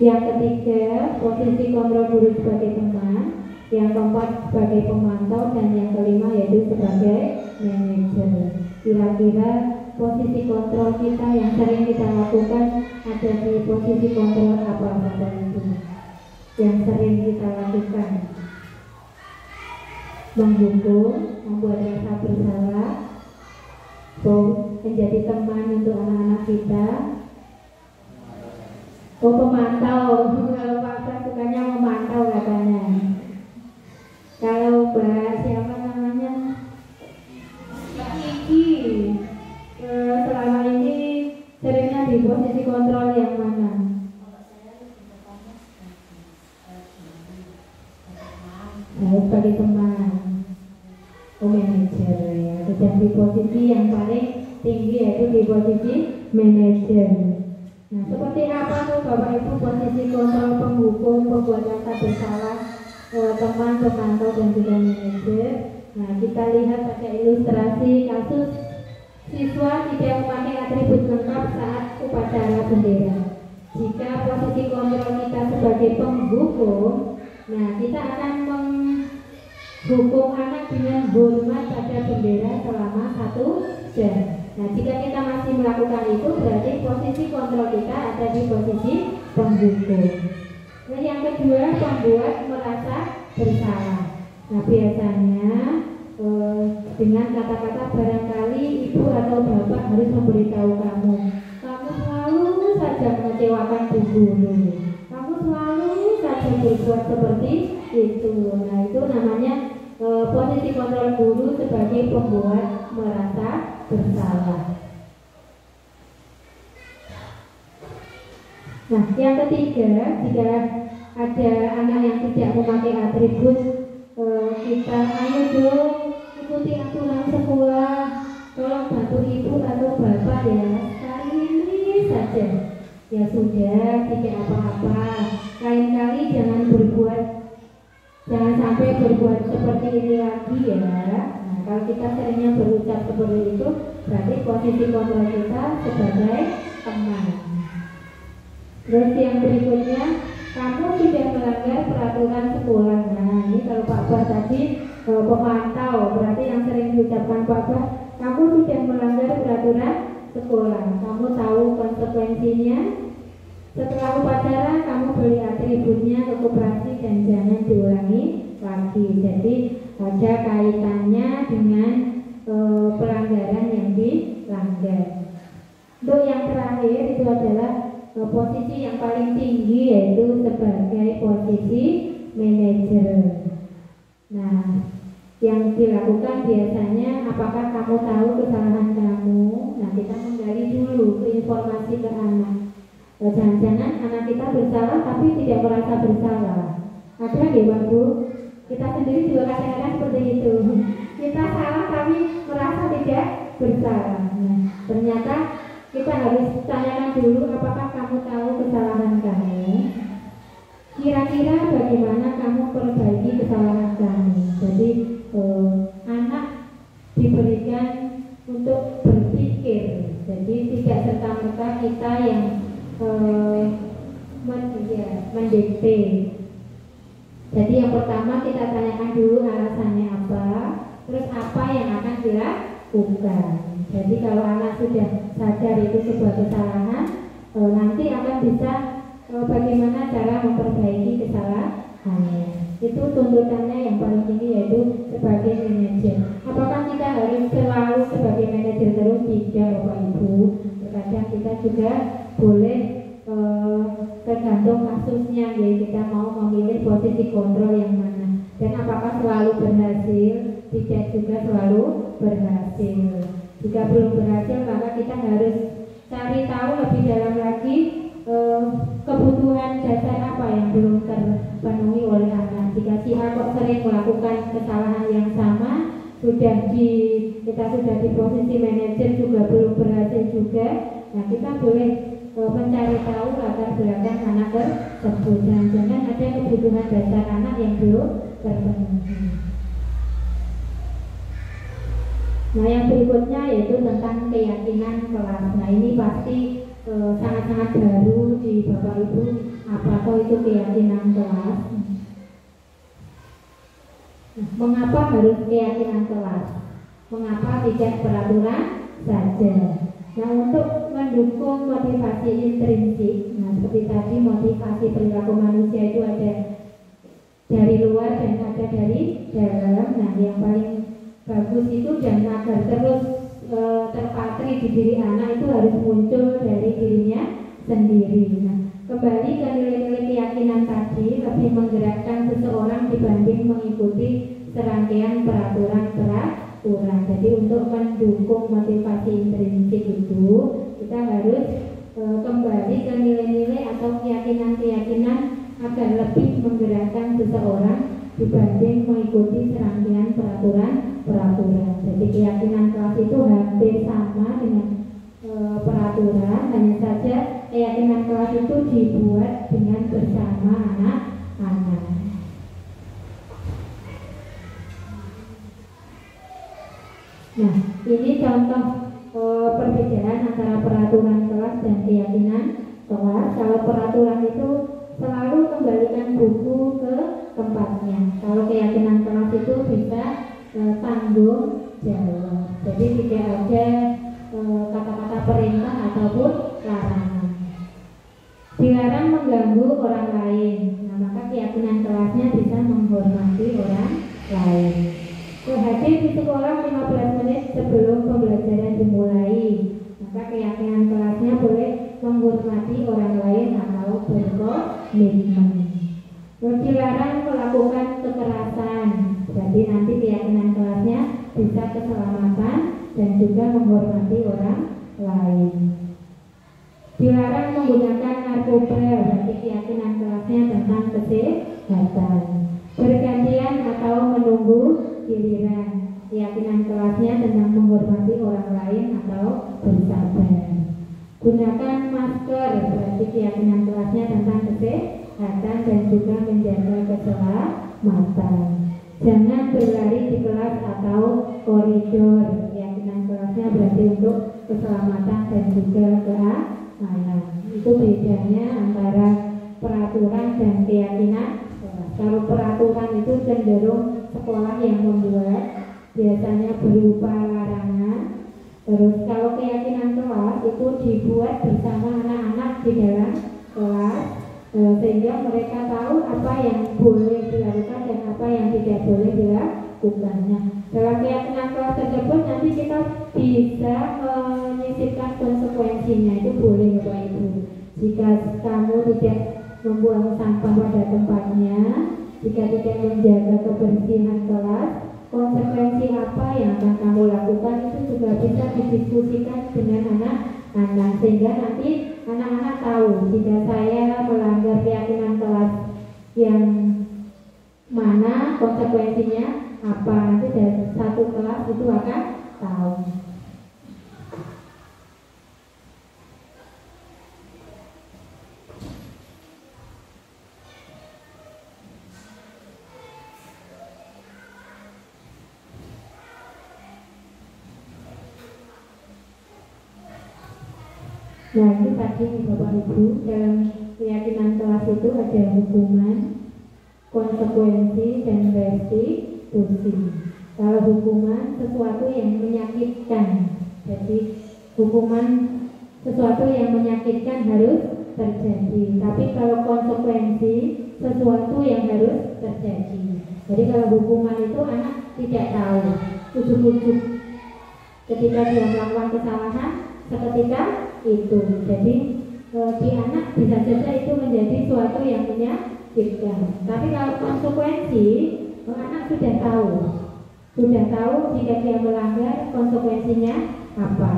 Yang ketiga, posisi kontrol guru sebagai teman. Yang keempat, sebagai pemantau. Dan yang kelima yaitu sebagai manajer. Kira-kira posisi kontrol kita yang sering kita lakukan ada di posisi kontrol apa Bapak Ibu? Yang sering kita lakukan: menghukum, membuat rasa bersalah, menjadi teman untuk anak-anak kita. Pemantau. Kalau Pak Ustaz sukanya memantau katanya. Kalau Mbak siapa namanya, Mbak Kiki, selama ini seringnya di posisi kontrol yang mana? Saya sebagai teman, manajer ya. Dan di posisi yang paling tinggi yaitu di posisi manajer. Nah, seperti apa tuh Bapak Ibu posisi kontrol, penghukum, pembuat rasa bersalah, teman, pemantau dan juga manajer? Nah, kita lihat pada ilustrasi kasus siswa tidak memakai atribut lengkap saat upacara bendera. Jika posisi kontrol kita sebagai penghukum, nah kita akan menghukum anak dengan hormat pada bendera selama 1 jam. Nah, jika kita masih melakukan itu, berarti posisi kontrol kita ada di posisi penghukum. Nah, yang kedua, pembuat merasa bersalah. Nah, biasanya dengan kata-kata barangkali ibu atau bapak harus memberitahu kamu selalu saja mengecewakan bu guru, kamu selalu saja berbuat seperti itu. Nah, itu namanya posisi kontrol guru sebagai pembuat merasa bersalah. Nah, yang ketiga, jika ada anak yang tidak memakai atribut, kita ayo dong ikuti aturan sekolah, tolong bantu ibu atau bapak ya, sekali ini saja. Ya sudah, tidak apa-apa. Lain kali jangan sampai berbuat seperti ini lagi ya. Nah, kalau kita seringnya berucap seperti itu, berarti posisi kontrol kita sebagai teman. Terus yang berikutnya, kamu tidak melanggar peraturan sekolah. Nah, ini kalau Pak Bah tadi pemantau, berarti yang sering diucapkan Pak Bah, kamu tidak melanggar peraturan sekolah. Kamu tahu konsekuensinya. Setelah upacara, kamu beli atributnya ke koperasi dan jangan diulangi lagi. Jadi ada kaitannya dengan pelanggaran yang dilanggar. Untuk yang terakhir itu adalah posisi yang paling tinggi, yaitu sebagai posisi manajer. Nah, yang dilakukan biasanya, apakah kamu tahu kesalahan kamu? Nah, kita menggali dulu ke informasi ke anak. Jangan-jangan anak kita bersalah tapi tidak merasa bersalah. Ada nggak Bapak Bu? Kita sendiri juga kadang-kadang seperti itu. Kita salah tapi merasa tidak bersalah. Nah, ternyata kita harus tanyakan dulu, apakah kamu tahu kesalahan kamu? Kira-kira bagaimana kamu perbaiki kesalahan kamu? Jadi anak diberikan untuk berpikir. Jadi tidak serta-merta kita yang mendikte. Jadi yang pertama kita tanyakan dulu alasannya apa, terus apa yang akan dilakukan. Jadi kalau anak sudah sadar itu sebuah kesalahan, nanti akan bisa bagaimana cara memperbaiki kesalahannya. Itu tuntutannya yang paling tinggi, yaitu sebagai manajer. Apakah kita harus selalu sebagai manajer terus? Tidak, Bapak Ibu. Terkadang kita juga boleh tergantung kasusnya, jadi kita mau memilih posisi kontrol yang mana. Dan apakah selalu berhasil? Tidak juga selalu berhasil. Jika belum berhasil, maka kita harus cari tahu lebih dalam lagi kebutuhan dasar apa yang belum terpenuhi oleh anak. Jika si A kok sering melakukan kesalahan yang sama, kita sudah di posisi manajer juga belum berhasil juga, nah kita boleh mencari tahu latar belakang anak tersebut. Jangan ada kebutuhan dasar anak yang belum terpenuhi. Nah, yang berikutnya yaitu tentang keyakinan kelas. Nah, ini pasti sangat-sangat baru di Bapak Ibu. Apa itu keyakinan kelas? Nah, mengapa harus keyakinan kelas? Mengapa tidak peraturan saja? Nah, untuk mendukung motivasi intrinsik, nah seperti tadi motivasi perilaku manusia itu ada dari luar dan ada dari dalam. Nah, yang paling bagus itu dan agar terus terpatri di diri anak itu harus muncul dari dirinya sendiri. Nah, kembali ke nilai-nilai keyakinan tadi, lebih menggerakkan seseorang dibanding mengikuti serangkaian peraturan. Jadi untuk mendukung motivasi intrinsik itu kita harus kembali ke nilai-nilai atau keyakinan-keyakinan agar lebih menggerakkan seseorang dibanding mengikuti serangkaian peraturan. Jadi keyakinan kelas itu hampir sama dengan peraturan, hanya saja keyakinan kelas itu dibuat dengan bersama anak-anak. Nah, ini contoh perbedaan antara peraturan kelas dan keyakinan kelas. Kalau peraturan itu selalu kembalikan buku ke tempatnya. Kalau keyakinan kelas itu bisa tanggung jawab. Jadi tidak ada kata-kata perintah ataupun larangan. Dilarang mengganggu orang lain. Nah, maka keyakinan kelasnya bisa menghormati orang lain. Hadir di sekolah 15 menit sebelum pembelajaran dimulai. Maka keyakinan kelasnya boleh menghormati orang lain atau berkomitmen. Dilarang melakukan kekerasan. Jadi nanti keyakinan kelasnya bisa keselamatan dan juga menghormati orang lain. Dilarang menggunakan narkoba. Berarti keyakinan kelasnya tentang kesehatan. Bergantian atau menunggu giliran. Keyakinan kelasnya tentang menghormati orang lain atau bersabar. Gunakan masker. Berarti keyakinan kelasnya tentang kesehatan dan juga menjaga keselamatan. Jangan berlari di kelas atau koridor. Keyakinan kelasnya berarti untuk keselamatan dan juga keamanan. Itu bedanya antara peraturan dan keyakinan. Kalau peraturan itu cenderung sekolah yang membuat, biasanya berupa larangan. Terus kalau keyakinan kelas itu dibuat bersama anak-anak di dalam kelas, sehingga mereka tahu apa yang boleh dilakukan dan apa yang tidak boleh dilakukan. Nah, dalam keyakinan kelas tersebut nanti kita bisa menyisipkan konsekuensinya. Itu boleh Bapak Ibu. Jika kamu tidak membuang sampah pada tempatnya, jika tidak menjaga kebersihan kelas, konsekuensi apa yang akan kamu lakukan itu juga bisa didiskusikan dengan anak-anak, sehingga nanti anak-anak tahu jika saya melanggar keyakinan kelas yang mana, konsekuensinya apa. Nanti dari satu kelas itu akan tahu. Nah, itu tadi Bapak Ibu, dalam keyakinan kelas itu ada hukuman, konsekuensi, dan restitusi. Kalau hukuman sesuatu yang menyakitkan, jadi hukuman sesuatu yang menyakitkan harus terjadi. Tapi kalau konsekuensi sesuatu yang harus terjadi. Jadi kalau hukuman itu anak tidak tahu, ujuk-ujuk ketika dia melakukan kesalahan seketika itu. Jadi di anak bisa saja itu menjadi suatu yang menyakitkan. Tapi kalau konsekuensi, anak sudah tahu jika dia melanggar konsekuensinya apa.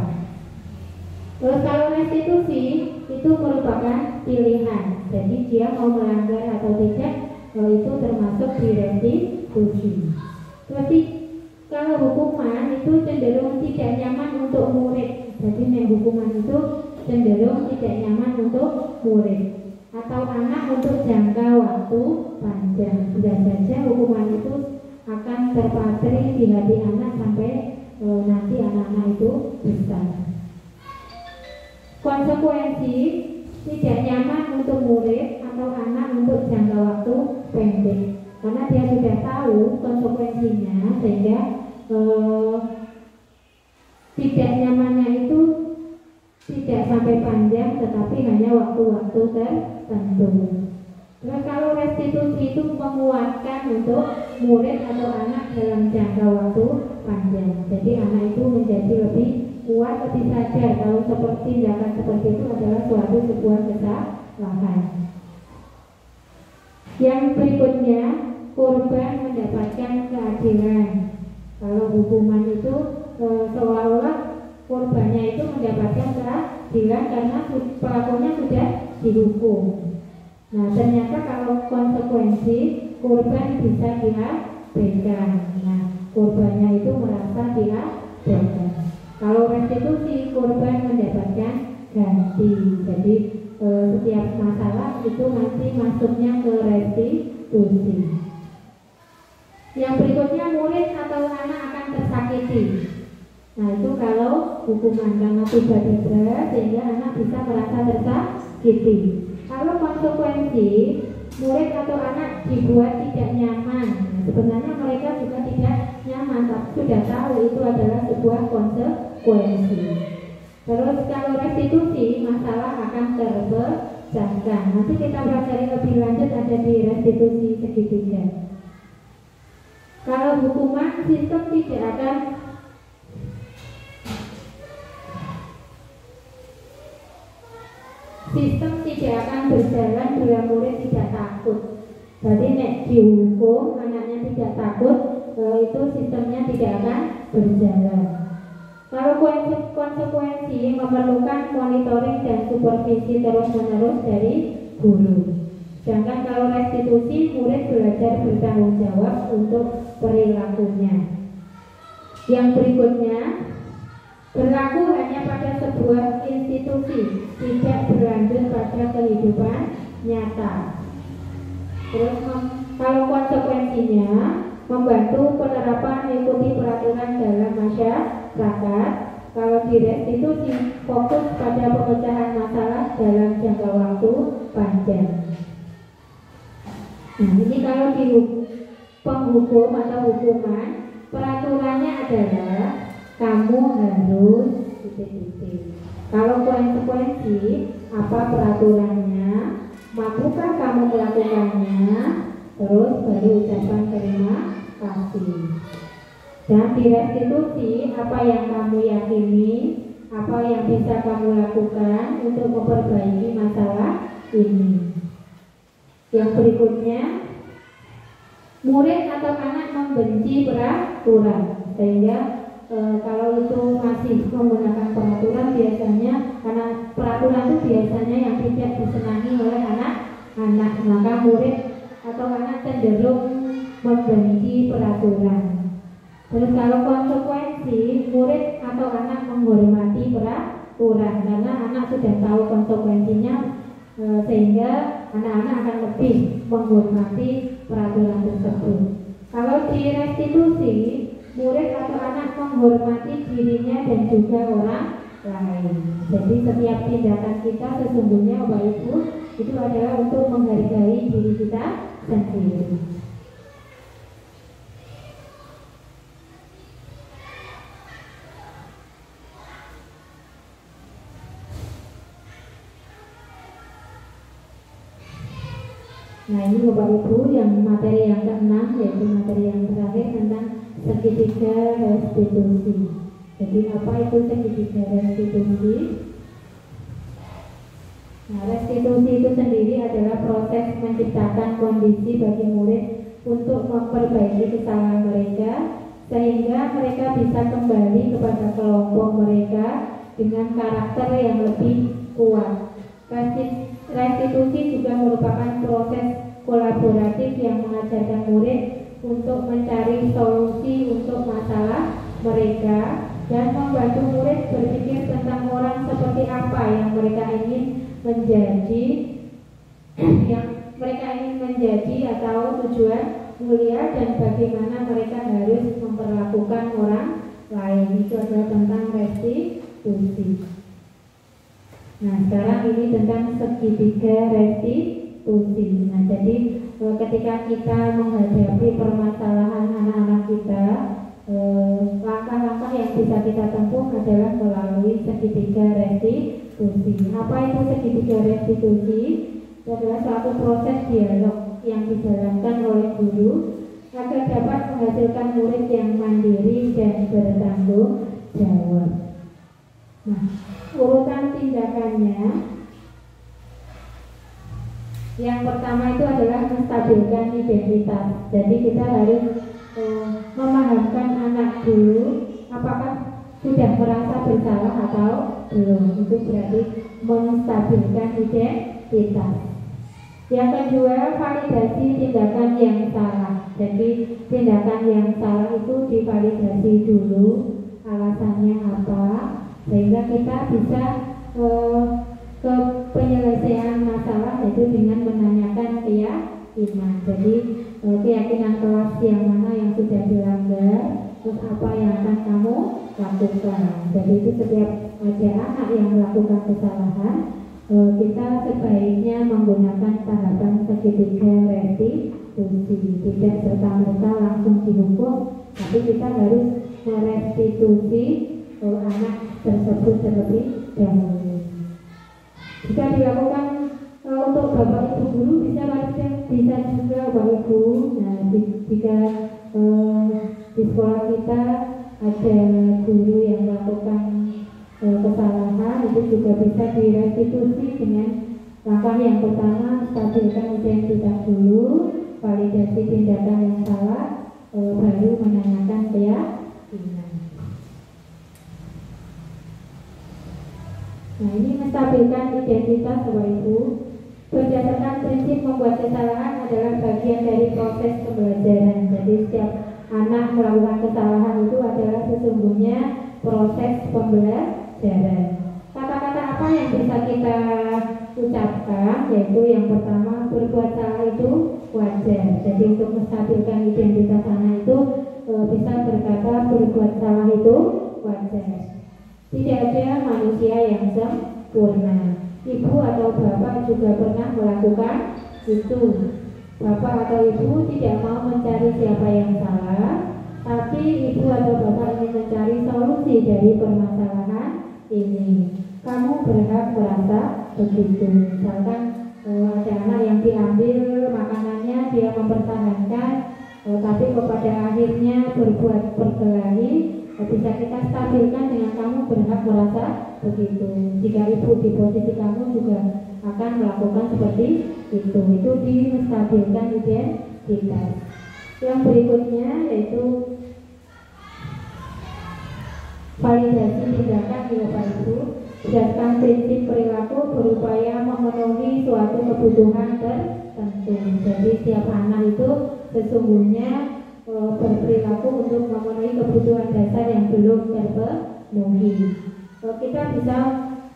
Terus kalau restitusi itu merupakan pilihan. Jadi dia mau melanggar atau tidak, itu termasuk di restitusi. Berarti kalau hukuman itu cenderung tidak nyaman untuk murid. Jadi hukuman itu cenderung tidak nyaman untuk murid atau anak untuk jangka waktu panjang. Bisa saja hukuman itu akan terpatri di hati anak sampai nanti anak-anak itu besar. Konsekuensi tidak nyaman untuk murid atau anak untuk jangka waktu pendek, karena dia sudah tahu konsekuensinya, sehingga tidak nyamannya itu tidak sampai panjang, tetapi hanya waktu-waktu tertentu. Nah, kalau restitusi itu menguatkan untuk murid atau anak dalam jangka waktu panjang. Jadi anak itu menjadi lebih kuat, lebih sadar kalau tindakan seperti itu adalah sebuah kesalahan. Yang berikutnya, korban mendapatkan keadilan. Kalau hukuman itu seolah-olah korbannya itu mendapatkan keadilan karena pelakunya sudah dihukum. Nah, ternyata kalau konsekuensi, korban bisa diabaikan. Nah, korbannya itu merasa diabaikan. Kalau restitusi, korban mendapatkan ganti. Jadi setiap masalah itu nanti masuknya ke restitusi. Yang berikutnya, murid atau anak akan tersakiti. Nah, itu kalau hukuman karena tiba-tiba sehingga anak bisa merasa tersakiti. Kalau konsekuensi, murid atau anak dibuat tidak nyaman. Nah, sebenarnya mereka juga tidak nyaman, tapi sudah tahu itu adalah sebuah konsekuensi. Terus kalau restitusi, masalah akan terpecahkan. Nanti kita pelajari lebih lanjut, ada di restitusi segitiga. Kalau hukuman, sistem tidak akan berjalan bila murid tidak takut. Jadi nek dihukum anaknya tidak takut, itu sistemnya tidak akan berjalan. Kalau konsekuensi memerlukan monitoring dan supervisi terus-menerus dari guru. Sedangkan kalau restitusi, murid belajar bertanggung jawab untuk perilakunya. Yang berikutnya, berlaku hanya pada sebuah institusi, tidak berlanjut pada kehidupan nyata. Terus kalau konsekuensinya, membantu penerapan mengikuti peraturan dalam masyarakat. Kalau di restitusi, fokus pada pemecahan masalah dalam jangka waktu panjang. Nah, ini kalau di penghukum atau hukuman, peraturannya adalah kamu harus titik-titik. Kalau konsekuensi, apa peraturannya, mampukah kamu melakukannya, terus baru ucapan terima kasih. Dan di restitusi, apa yang kamu yakini, apa yang bisa kamu lakukan untuk memperbaiki masalah ini. Yang berikutnya, murid atau anak membenci peraturan, sehingga kalau itu masih menggunakan peraturan biasanya, karena peraturan itu biasanya yang tidak disenangi oleh anak-anak, maka murid atau anak cenderung membenci peraturan. Terus kalau konsekuensi, murid atau anak menghormati peraturan karena anak sudah tahu konsekuensinya, sehingga anak-anak akan lebih menghormati peraturan tersebut. Kalau di restitusi, murid atau anak menghormati dirinya dan juga orang lain. Jadi setiap tindakan kita sesungguhnya Bapak Ibu itu adalah untuk menghargai diri kita sendiri. Nah, ini Bapak Ibu yang materi yang ke-6, yaitu materi yang terakhir tentang segitiga restitusi. Jadi apa itu segitiga restitusi? Nah, restitusi itu sendiri adalah proses menciptakan kondisi bagi murid untuk memperbaiki kesalahan mereka sehingga mereka bisa kembali kepada kelompok mereka dengan karakter yang lebih kuat. Restitusi juga merupakan proses kolaboratif yang mengajarkan murid untuk mencari solusi untuk masalah mereka dan membantu murid berpikir tentang orang seperti apa yang mereka ingin menjadi, atau tujuan mulia dan bagaimana mereka harus memperlakukan orang lain. Itu adalah tentang restitusi. Nah, sekarang ini tentang segitiga restitusi. Nah, jadi ketika kita menghadapi permasalahan anak-anak kita, langkah-langkah yang bisa kita tempuh adalah melalui segitiga restitusi. Apa itu segitiga restitusi? Itu adalah suatu proses dialog yang dijalankan oleh guru agar dapat menghasilkan murid yang mandiri dan bertanggung jawab. Nah, urutan tindakannya, yang pertama itu adalah menstabilkan identitas. Jadi kita harus memahamkan anak dulu apakah sudah merasa bersalah atau belum. Itu berarti menstabilkan identitas. Yang kedua, validasi tindakan yang salah. Jadi tindakan yang salah itu divalidasi dulu, alasannya apa, sehingga kita bisa ke penyelesaian masalah, yaitu dengan menanyakan keyakinan. Jadi keyakinan kelas yang mana yang sudah dilanggar, terus apa yang akan kamu lakukan. Jadi itu setiap ada anak yang melakukan kesalahan, kita sebaiknya menggunakan tahapan segitiga restitusi. Tidak serta-merta langsung dihukum, tapi kita harus merestitusi anak tersebut terlebih dahulu. Jika dilakukan untuk Bapak Ibu guru bisa juga Bapak Ibu. Nah, jika di sekolah kita ada guru yang melakukan kesalahan, itu juga bisa direstitusi dengan langkah yang pertama, stabilkan identitas dulu, validasi tindakan yang salah, baru menanyakan keyakinan. Nah, ini menstabilkan identitas Bapak Ibu. Berdasarkan prinsip membuat kesalahan adalah bagian dari proses pembelajaran. Jadi setiap anak melakukan kesalahan itu adalah sesungguhnya proses pembelajaran. Kata-kata apa yang bisa kita ucapkan? Yaitu yang pertama, berbuat salah itu wajar. Jadi untuk menstabilkan identitas anak itu bisa berkata berbuat salah itu wajar. Tidak ada manusia yang sempurna. Ibu atau bapak juga pernah melakukan itu. Bapak atau ibu tidak mau mencari siapa yang salah, tapi ibu atau bapak ingin mencari solusi dari permasalahan ini. Kamu berhak merasa begitu. Misalkan ada anak yang diambil makanannya, dia mempertahankan, tapi pada akhirnya berbuat berkelahi. Bisa kita stabilkan dengan kamu berhak merasa begitu. Jika ibu di posisi kamu juga akan melakukan seperti itu. Itu di menstabilkan identitas. Yang berikutnya yaitu validasi tindakan di Bapak Ibu berdasarkan prinsip perilaku berupaya memenuhi suatu kebutuhan tertentu. Jadi setiap anak itu sesungguhnya berperilaku untuk memenuhi kebutuhan dasar yang belum terpenuhi. Kita bisa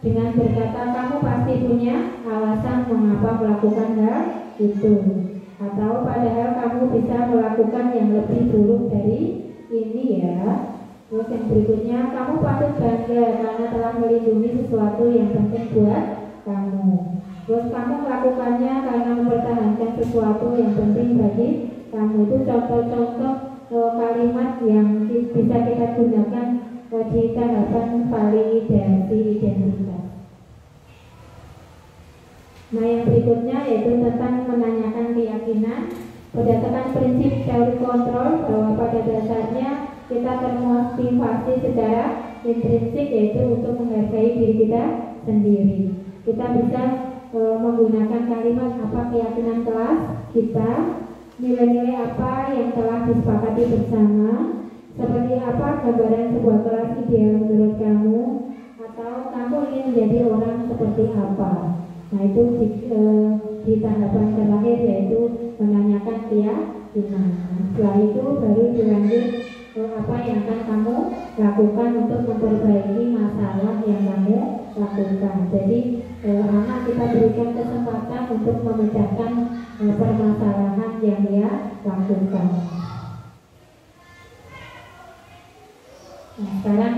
dengan berkata kamu pasti punya alasan mengapa melakukan hal itu, atau padahal kamu bisa melakukan yang lebih buruk dari ini ya. Terus yang berikutnya, kamu patut bangga karena telah melindungi sesuatu yang penting buat kamu. Terus kamu melakukannya karena mempertahankan sesuatu yang penting bagi kamu. Itu contoh-contoh kalimat yang bisa kita gunakan di tahapan validasi identitas. Nah yang berikutnya yaitu tentang menanyakan keyakinan berdasarkan prinsip teori kontrol, bahwa pada dasarnya kita termotivasi secara intrinsik yaitu untuk menghargai diri kita sendiri. Kita bisa menggunakan kalimat apa keyakinan kelas kita, nilai-nilai apa yang telah disepakati bersama, seperti apa gambaran sebuah kelas ideal menurut kamu, atau kamu ingin menjadi orang seperti apa. Nah itu di tahapan terakhir yaitu menanyakan keyakinan. Setelah itu baru dilanjut apa yang akan kamu lakukan untuk memperbaiki masalah yang kamu lakukan. Jadi anak kita berikan kesempatan untuk memecahkan permasalahan yang dia lakukan. Nah, sekarang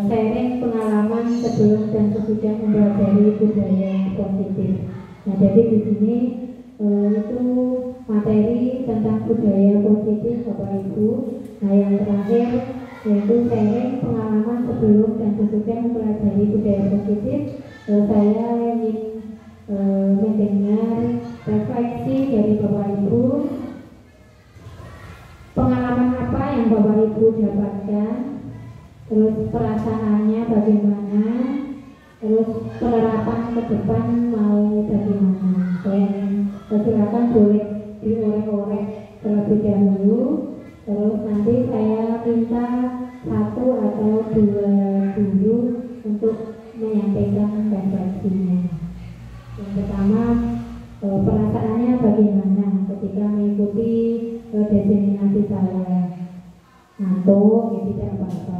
sharing pengalaman sebelum dan sesudah mempelajari budaya positif. Nah, jadi di sini itu materi tentang budaya positif Bapak Ibu. Nah, yang terakhir yaitu sharing pengalaman sebelum dan sesudah mempelajari budaya positif. Saya ingin mendengar refleksi dari Bapak Ibu. Pengalaman apa yang Bapak Ibu dapatkan? Terus perasaannya bagaimana? Terus penerapan ke depan mau bagaimana? Silakan boleh diorek-orek terlebih dahulu. Terus nanti saya minta 1 atau 2 guru untuk menyampaikan refleksinya. Yang pertama, perasaannya bagaimana ketika mengikuti diseminasi saya? Ngantuk, ya tidak apa-apa.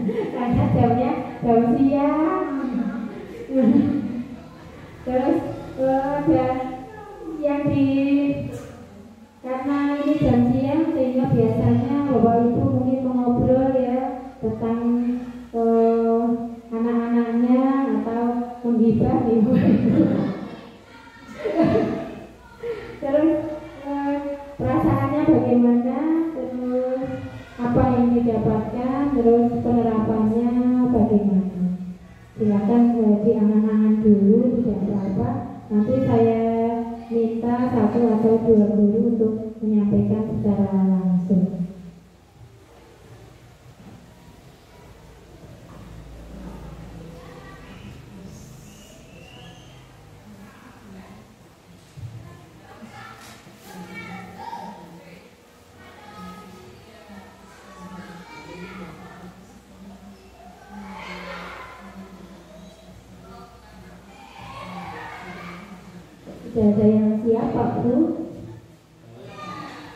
Karena jamnya jam siang. Terus dan yang karena ini jam siang sehingga biasanya Bapak Ibu mungkin mengobrol ya tentang anak-anaknya atau menghibah ibu. Terus perasaannya bagaimana? Terus apa yang didapatkan? Terus penerapannya bagaimana? Silakan diangan-angan dulu, tidak apa-apa. Nanti saya minta 1 atau 2 guru untuk menyampaikan secara langsung. Sudah ada yang siap Pak Bu?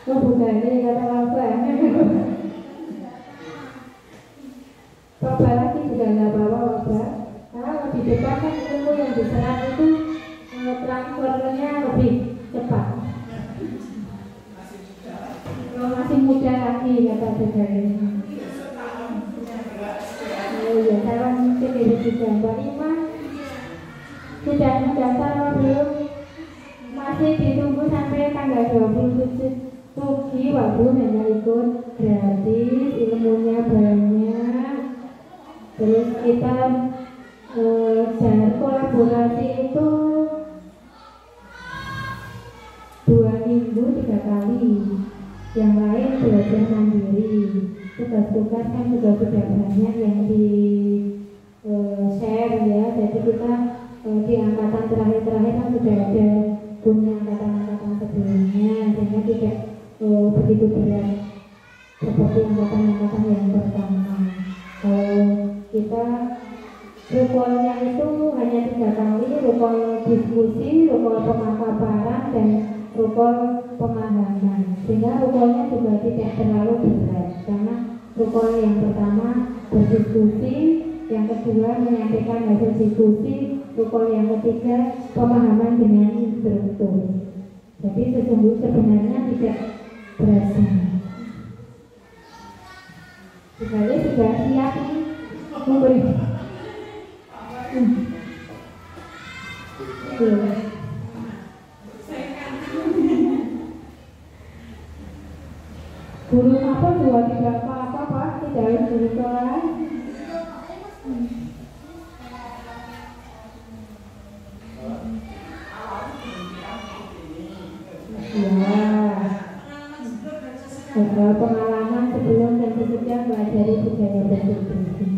Oh bukan, ini kata apa? Pak Balaki juga nggak bawa Bapak. Kalau di depan kan ilmu yang diserap itu transfernya lebih cepat. Kalau masih muda lagi kata saudara ini. Oh iya, saya mungkin dari juga Mbak Iman sudah mendaftar belum? Masih ditunggu sampai tanggal 27 Tugi Wabu hanya ikut gratis, ilmunya banyak. Terus kita dan kolaborasi itu 2 minggu 3 kali. Yang lain belajar mandiri. Tugas-tugas kan juga sudah banyak yang di share ya. Jadi kita di angkatan terakhir kan sudah ada punya angkatan-angkatan sebelumnya, sehingga tidak Rukolnya itu hanya 3 kali, rukol diskusi, rukol pemakabaran, dan rukol pemahaman. Sehingga rukolnya juga tidak terlalu berat, karena rukol yang pertama berdiskusi, yang kedua menyampaikan hasil diskusi, rukol yang ketiga pemahaman dengan instruktur. Jadi sebenarnya tidak berasa. Sekali sudah siap memberi. Guru apa juga tidak apa-apa Pak, tidak harus guru kelas. Ya, beberapa pengalaman sebelum dan sesudah mempelajari budaya berdiskusi.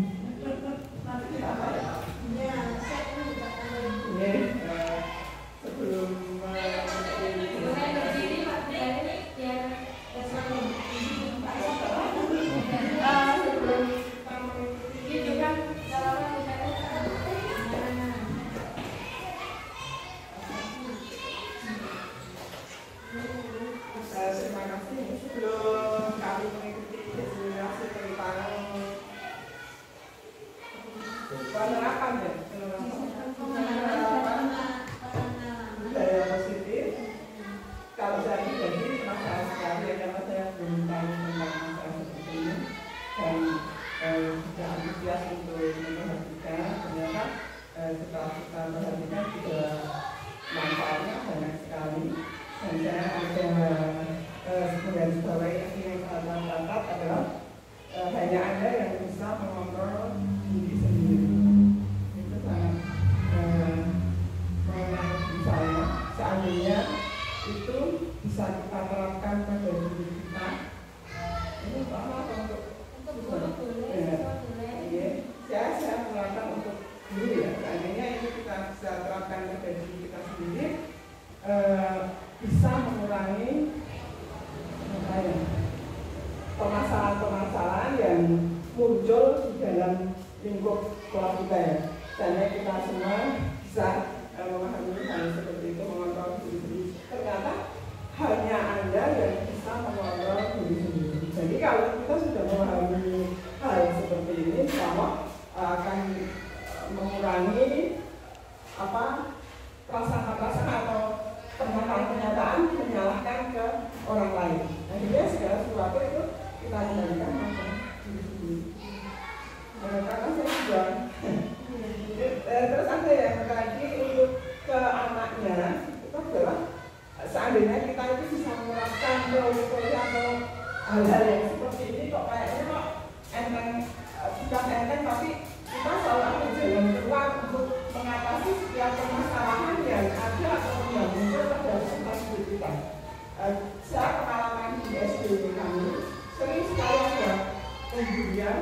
Permasalahan-permasalahan yang muncul di dalam lingkup sekolah kita ya. Misalnya kita semua bisa memahami hal seperti itu, mengontrol diri sendiri. Ternyata hanya Anda yang bisa mengontrol diri sendiri. Jadi kalau kita sudah memahami hal seperti ini, insya akan mengurangi perasaan atau pernyataan-pernyataan menyalahkan ke orang lain. Akhirnya segala sesuatu itu kita kendalikan pada diri sendiri. Karena saya juga terus ada yang tadi untuk ke anaknya itu adalah seandainya kita itu bisa menerapkan teori atau hal-hal yang seperti ini kok kayaknya kok enteng, bukan enteng tapi kita selalu ada jalan keluar untuk mengatasi setiap permasalahan yang ada atau yang muncul pada tempat hidup kita. Saya pengalaman di SD kami sering sekali ada pemberian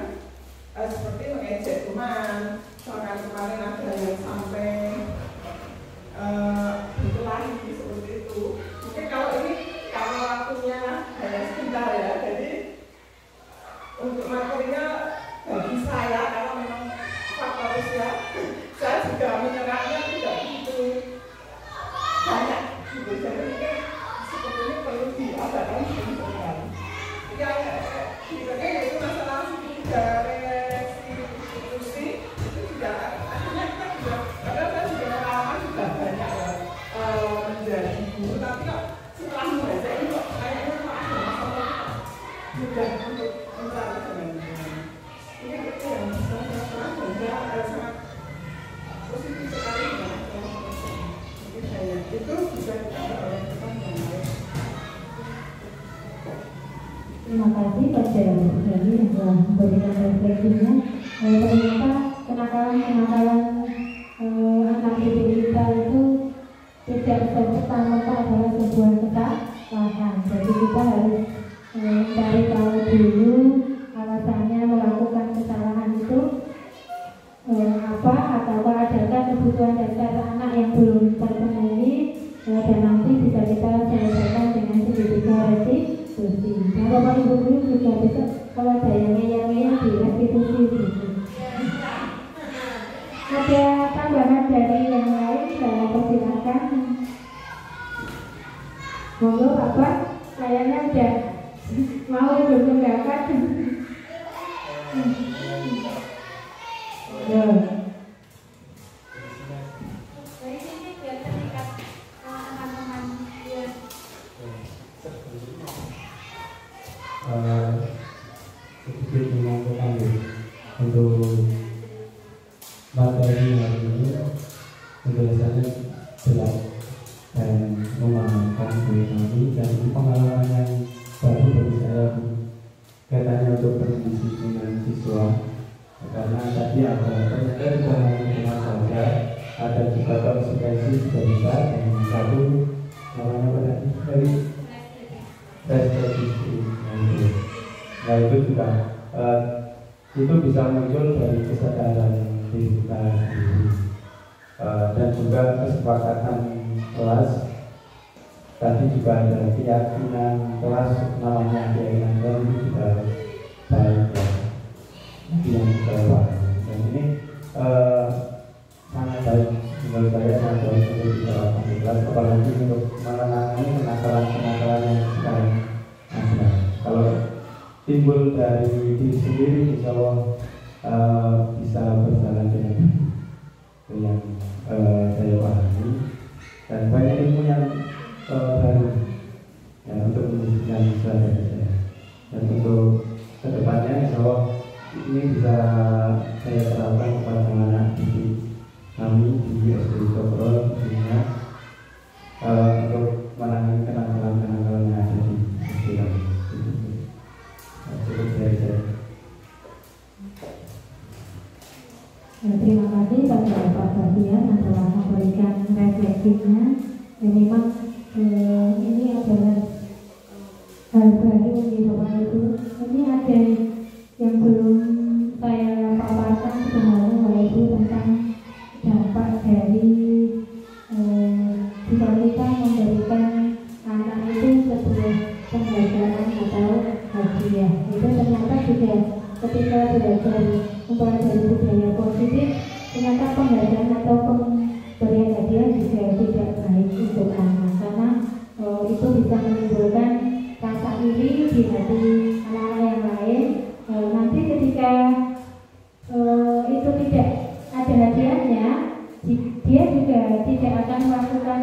seperti mengejek teman. Soalnya kemarin ada yang sampai berkelahi seperti itu. Mungkin kalau ini karena waktunya hanya sebentar ya, jadi untuk materinya bagi saya kalau memang faktor usia, saya juga menyerahnya tidak begitu banyak. Jadi mungkin seperti ini perlu diadakan sebentar. Yang sebenarnya itu masalah dari institusi itu juga akhirnya kita juga, karena saya juga pengalaman sudah banyak ya menjadi guru, tapi kok setelah membaca ini kok kayaknya kok ada masalah mudah untuk mencari jalan-jalan. Ini itu yang saya terang dan saya sangat positif sekali dengan mungkin saya itu bisa kita oleh teman yang lain. Terima kasih Pak Jaya Jadi yang telah memberikan refleksinya. Ternyata kenakalan-kenakalan anak didik kita itu tidak serta-merta adalah sebuah kesalahan. Jadi kita harus mencari tahu dulu alasannya melakukan kesalahan itu apa, atau adakah kebutuhan dasar anak yang belum terpenuhi, dan nanti bisa kita selesaikan dengan sedikit restitusi. Nah, Bapak Ibu guru juga bisa kalau ada yang di restitusi gitu. Ada tambahan dari yang lain, saya persilakan. Monggo Bapak, kayaknya udah mau berpendapat. Sedikit menyampaikan untuk materi hari ini penjelasannya jelas dan memahamkan bagi kami dan pengalaman yang baru bagi saya kaitannya untuk pendisiplinan siswa, karena tadi ada ternyata tidak hanya dengan saja, ada juga konsekuensi juga bisa, dan satu namanya berarti dari restriksi. Nah itu juga itu bisa muncul dari kesadaran diri kita sendiri, dan juga kesepakatan kelas. Tadi juga ada keyakinan kelas, namanya keyakinan kelas itu juga baik ya, yang kelewat. Dan ini sangat baik menurut saya, sangat baik untuk diterapkan di kelas, apalagi untuk menangani kenakalan-kenakalan yang sekarang ada. Kalau timbul dari diri sendiri, insya Allah bisa berjalan dengan itu yang saya pahami, dan banyak ilmu yang baru ya untuk mendiskusikan siswa dari saya, dan untuk kedepannya insya Allah ini bisa saya terapkan kepada anak didik kami di SD Cokro tentunya, untuk menangani kenakalan-kenakalan yang ada di SD kami. Cukup dari saya. Terima kasih pada Pak Bastian yang telah memberikan refleksinya. Ya, memang ini adalah hal baru di Bapak Ibu. Ini ada yang belum saya paparkan sebenarnya Bapak Ibu tentang dampak dari jika kita memberikan anak itu sebuah pembelajaran atau hadiah. Itu ternyata juga ketika belajar mempelajari budaya positif, ternyata pembelajaran atau pemberian hadiah juga tidak baik untuk anak, karena itu bisa menimbulkan rasa iri di hati anak-anak yang lain. Nanti ketika itu tidak ada hadiahnya, dia juga tidak akan melakukan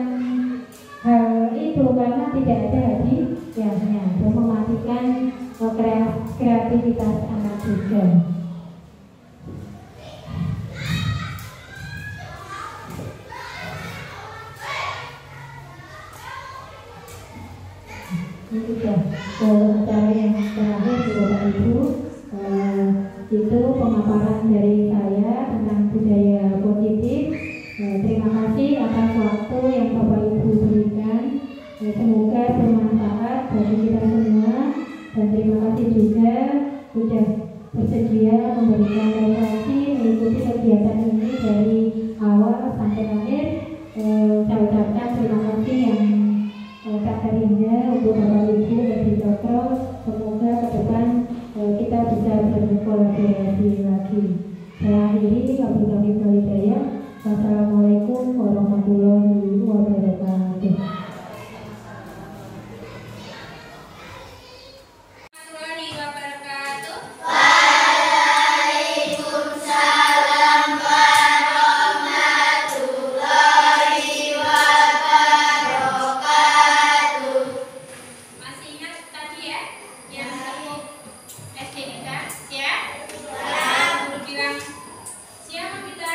hal itu karena tidak ada hadiahnya, dan mematikan kreativitas anak juga. Ini sudah acara yang terakhir di Bapak Ibu, itu pemaparan dari saya tentang budaya positif. Terima kasih atas waktu yang Bapak Ibu berikan. Semoga bermanfaat bagi kita semua, dan terima kasih juga sudah bersedia memberikan referensi mengikuti kegiatan ini dari awal sampai akhir. Saya ucapkan terima kasih yang tak terindah untuk Bapak Ibu dari Cokro. Semoga ke depan kita bisa berkolaborasi lagi. Saya akhiri, wabillahi walhidayah. Wassalamualaikum warahmatullahi wabarakatuh. Siapa kita?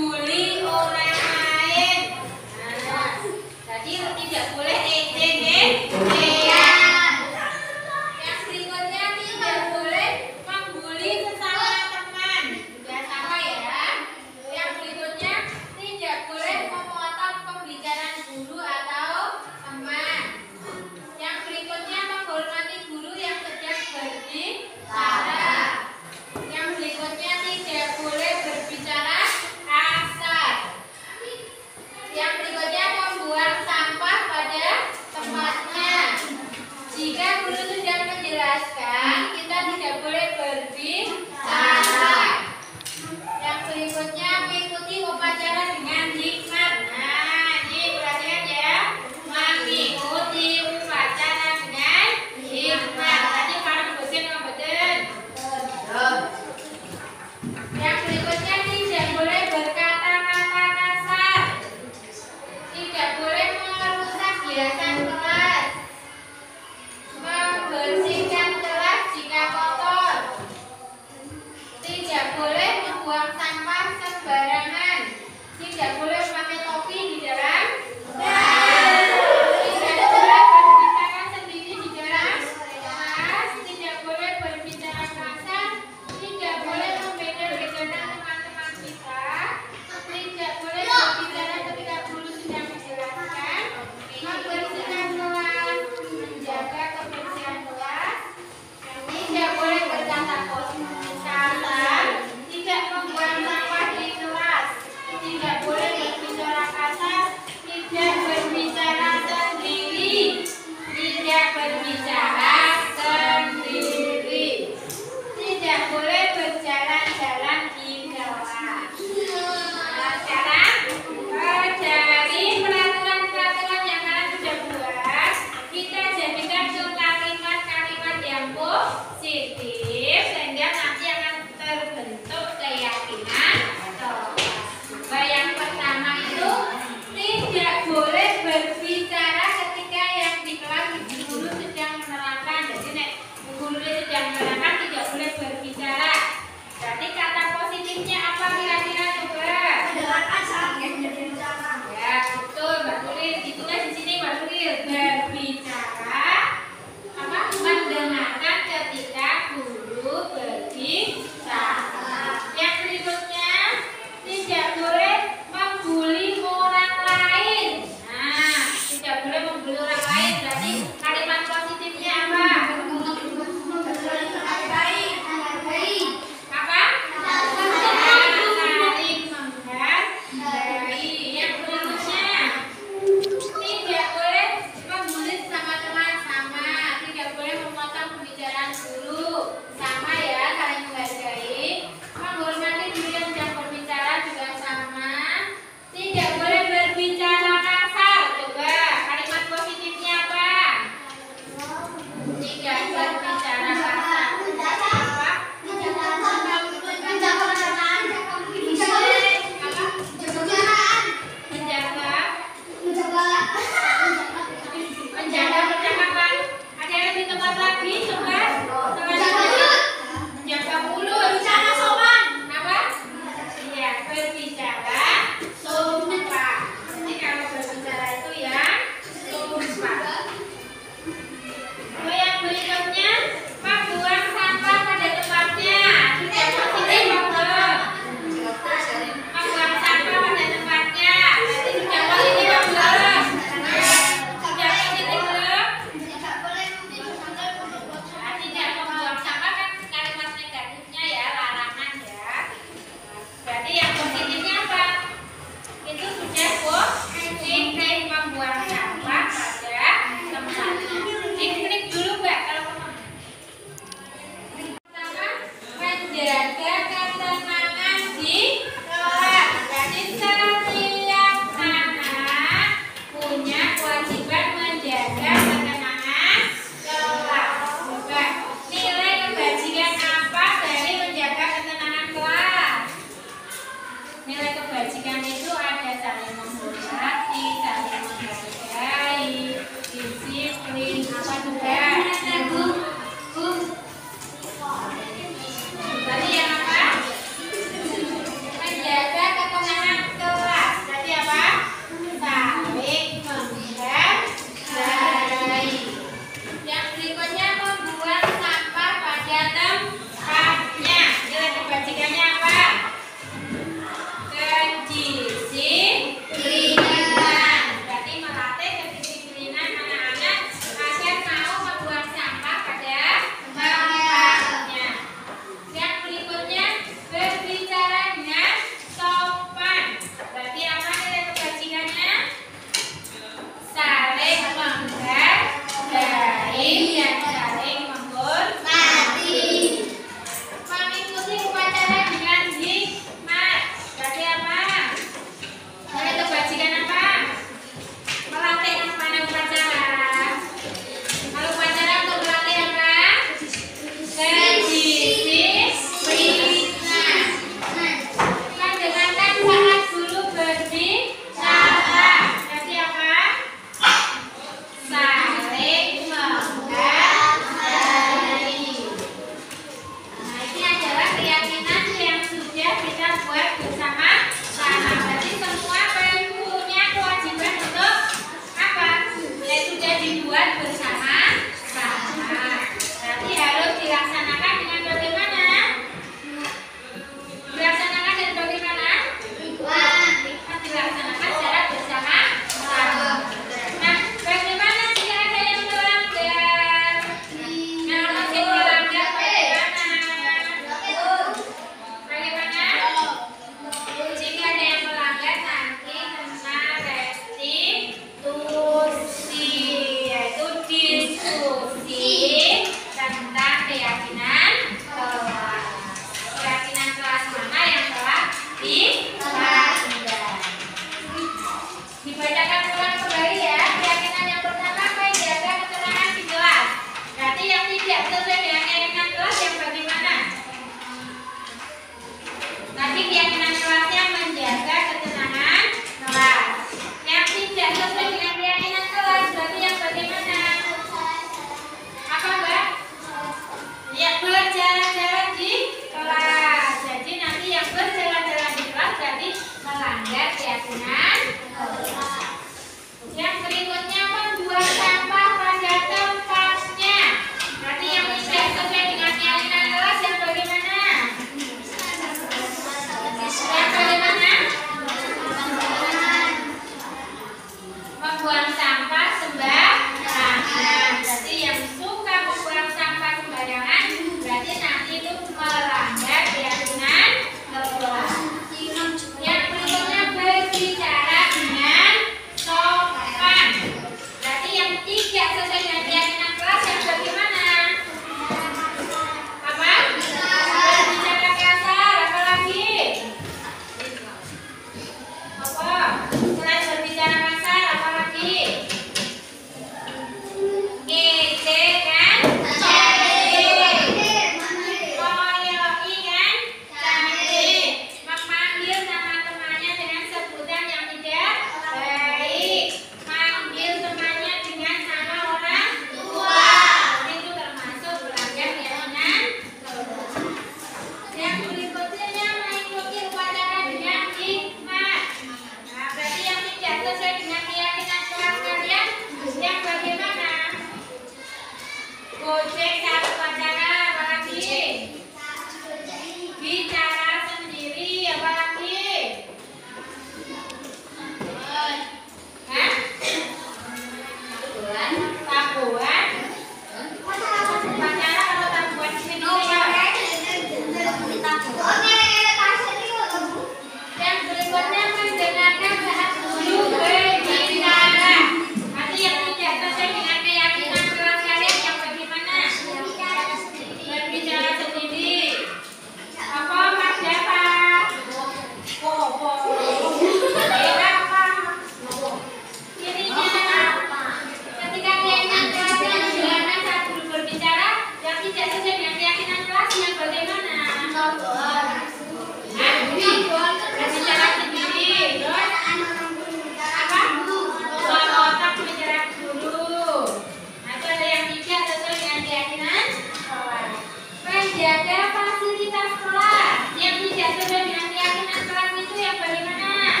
menjaga fasilitas kelas. Yang tidak sesuai dengan keyakinan kelas itu yang bagaimana?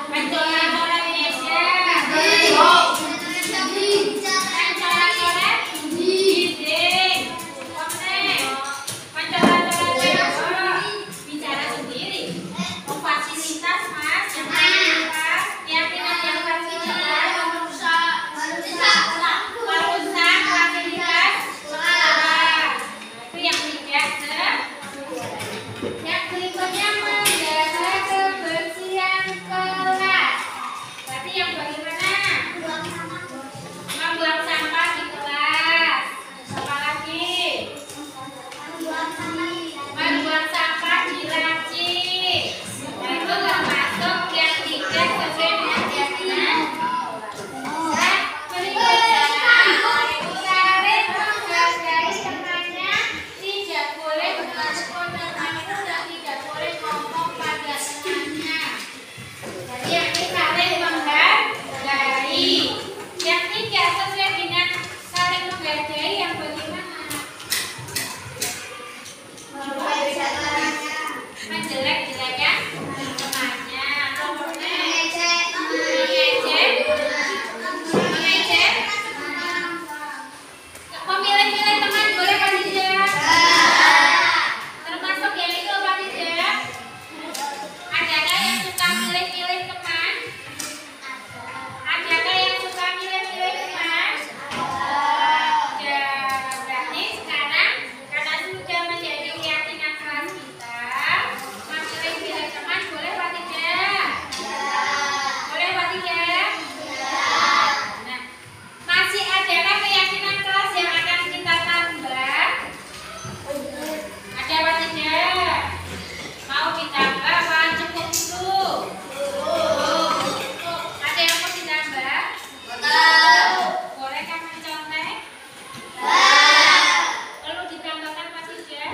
Mencoret-coret meja. Mencoret-coret dinding. Mencoret-coret tembok. Bicara sendiri. Fasilitas mas, yang fasilitas, keyakinan yang fasilitas, merusak fasilitas sekolah. Itu yang tidak yang berikutnya menjaga kebersihan kelas. Berarti yang bagaimana? Membuang sampah di kelas. Apa lagi? Membuang sampah di laci. Nah, itu termasuk yang tidak sesuai dengan keyakinan. Dan berikutnya saling menghargai temannya, tidak boleh bertepuk tangan itu dan tidak boleh ngomong pada temannya. Jadi yang ini saling menghargai. Yang tidak sesuai dengan saling menghargai yang bagaimana? Menjelek-jelekan temannya, mengejek, memilih-milih teman boleh apa tidak? Termasuk yang itu apa tidak? Adakah yang suka milih-milih teman? Adakah yang suka milih-milih teman? Ya, berarti sekarang karena sudah menjadi keyakinan kelas kita, memilih-milih teman boleh apa tidak? Boleh apa tidak? Nah, masih adakah keyakinan kelas yang akan kita tambah? Ada apa tidak? Mau ditambah apa cukup itu? Ada yang mau ditambah? Bolehkah mencontek? Perlu ditambahkan apa tidak?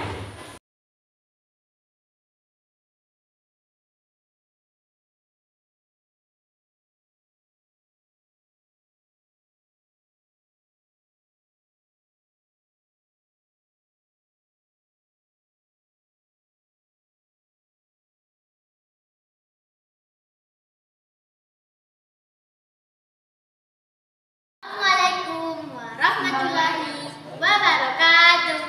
Assalamualaikum warahmatullahi wabarakatuh.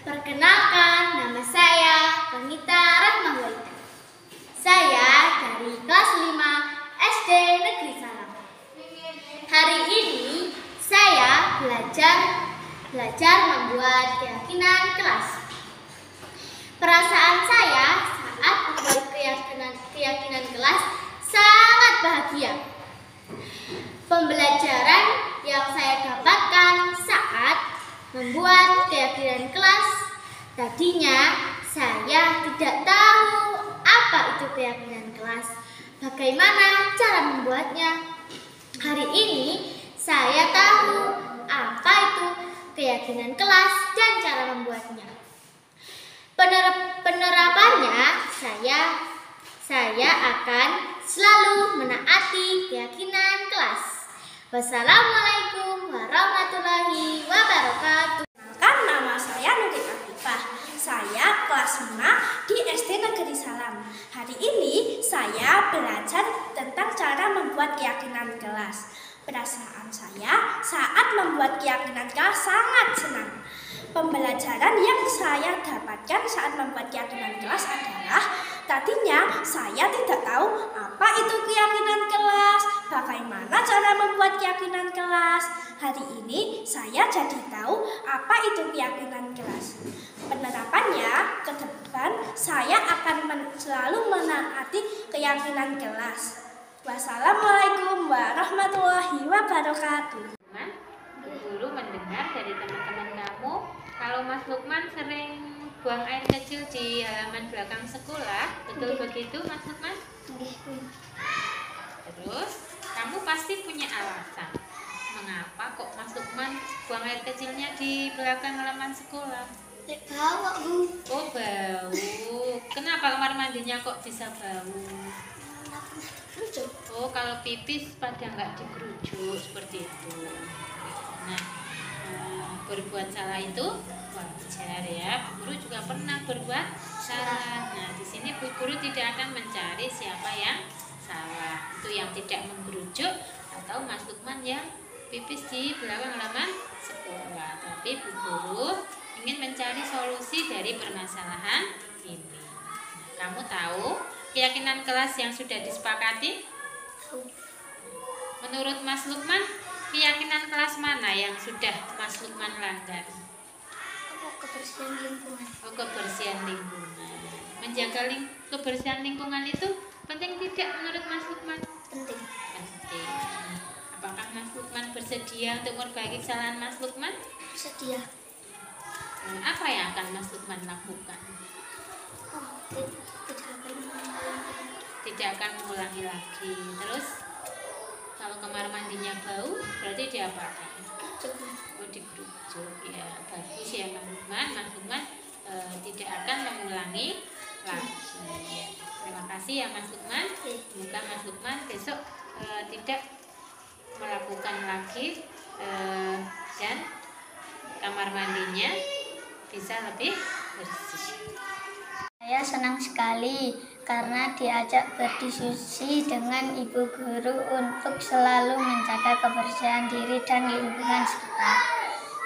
Perkenalkan, nama saya Pernita Rahmawati. Saya dari kelas 5 SD Negeri Salam. Hari ini saya belajar membuat keyakinan kelas. Perasaan saya saat membuat keyakinan kelas sangat bahagia. Pembelajaran yang saya dapatkan saat membuat keyakinan kelas, tadinya saya tidak tahu apa itu keyakinan kelas, bagaimana cara membuatnya. Hari ini saya tahu apa itu keyakinan kelas dan cara membuatnya. Penerapannya saya akan selalu menaati keyakinan kelas. Wassalamualaikum warahmatullahi wabarakatuh. Perkenalkan, nama saya Nuri Afifah. Saya kelas 5 di SD Negeri Salam. Hari ini saya belajar tentang cara membuat keyakinan kelas. Perasaan saya saat membuat keyakinan kelas sangat senang. Pembelajaran yang saya dapatkan saat membuat keyakinan kelas adalah tadinya saya tidak tahu apa itu keyakinan kelas, bagaimana cara membuat keyakinan kelas. Hari ini saya jadi tahu apa itu keyakinan kelas. Penerapannya ke depan saya akan selalu menaati keyakinan kelas. Wassalamualaikum warahmatullahi wabarakatuh. Dulu mendengar dari teman-teman kamu kalau Mas Lukman sering buang air kecil di halaman belakang sekolah, betul begitu Mas Lukman? Terus kamu pasti punya alasan mengapa kok Mas Lukman buang air kecilnya di belakang halaman sekolah? Bau, Bu. Oh, bau. Kenapa kamar mandinya kok bisa bau? Oh, kalau pipis pada nggak dikerucut seperti itu. Nah, berbuat salah itu wajar ya. Bu Guru juga pernah berbuat salah. Nah, di sini Bu Guru tidak akan mencari siapa yang salah. Itu yang tidak menggerujuk atau Mas Lukman yang pipis di belakang halaman sekolah. Tapi Bu Guru ingin mencari solusi dari permasalahan ini. Nah, kamu tahu keyakinan kelas yang sudah disepakati? Menurut Mas Lukman, keyakinan kelas mana yang sudah Mas Lukman langgar? Kebersihan lingkungan. Oh, kebersihan lingkungan. Menjaga kebersihan lingkungan itu penting tidak menurut Mas Lukman? Penting. Penting. Apakah Mas Lukman bersedia untuk memperbaiki kesalahan Mas Lukman? Sedia. Apa yang akan Mas Lukman lakukan? Tidak akan mengulangi lagi. Terus kalau kamar mandinya bau, berarti diapakan? Oh, digerujuk. Ya, bagus ya Mas Lukman. Mas Lukman tidak akan mengulangi lagi. Ya. Terima kasih ya Mas Lukman. Semoga Mas Lukman besok tidak melakukan lagi dan kamar mandinya bisa lebih bersih. Saya senang sekali karena diajak berdiskusi dengan Ibu Guru untuk selalu menjaga kebersihan diri dan lingkungan sekitar.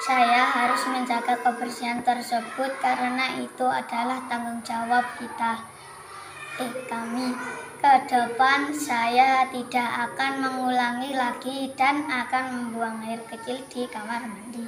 Saya harus menjaga kebersihan tersebut karena itu adalah tanggung jawab kami. Ke depan saya tidak akan mengulangi lagi dan akan membuang air kecil di kamar mandi.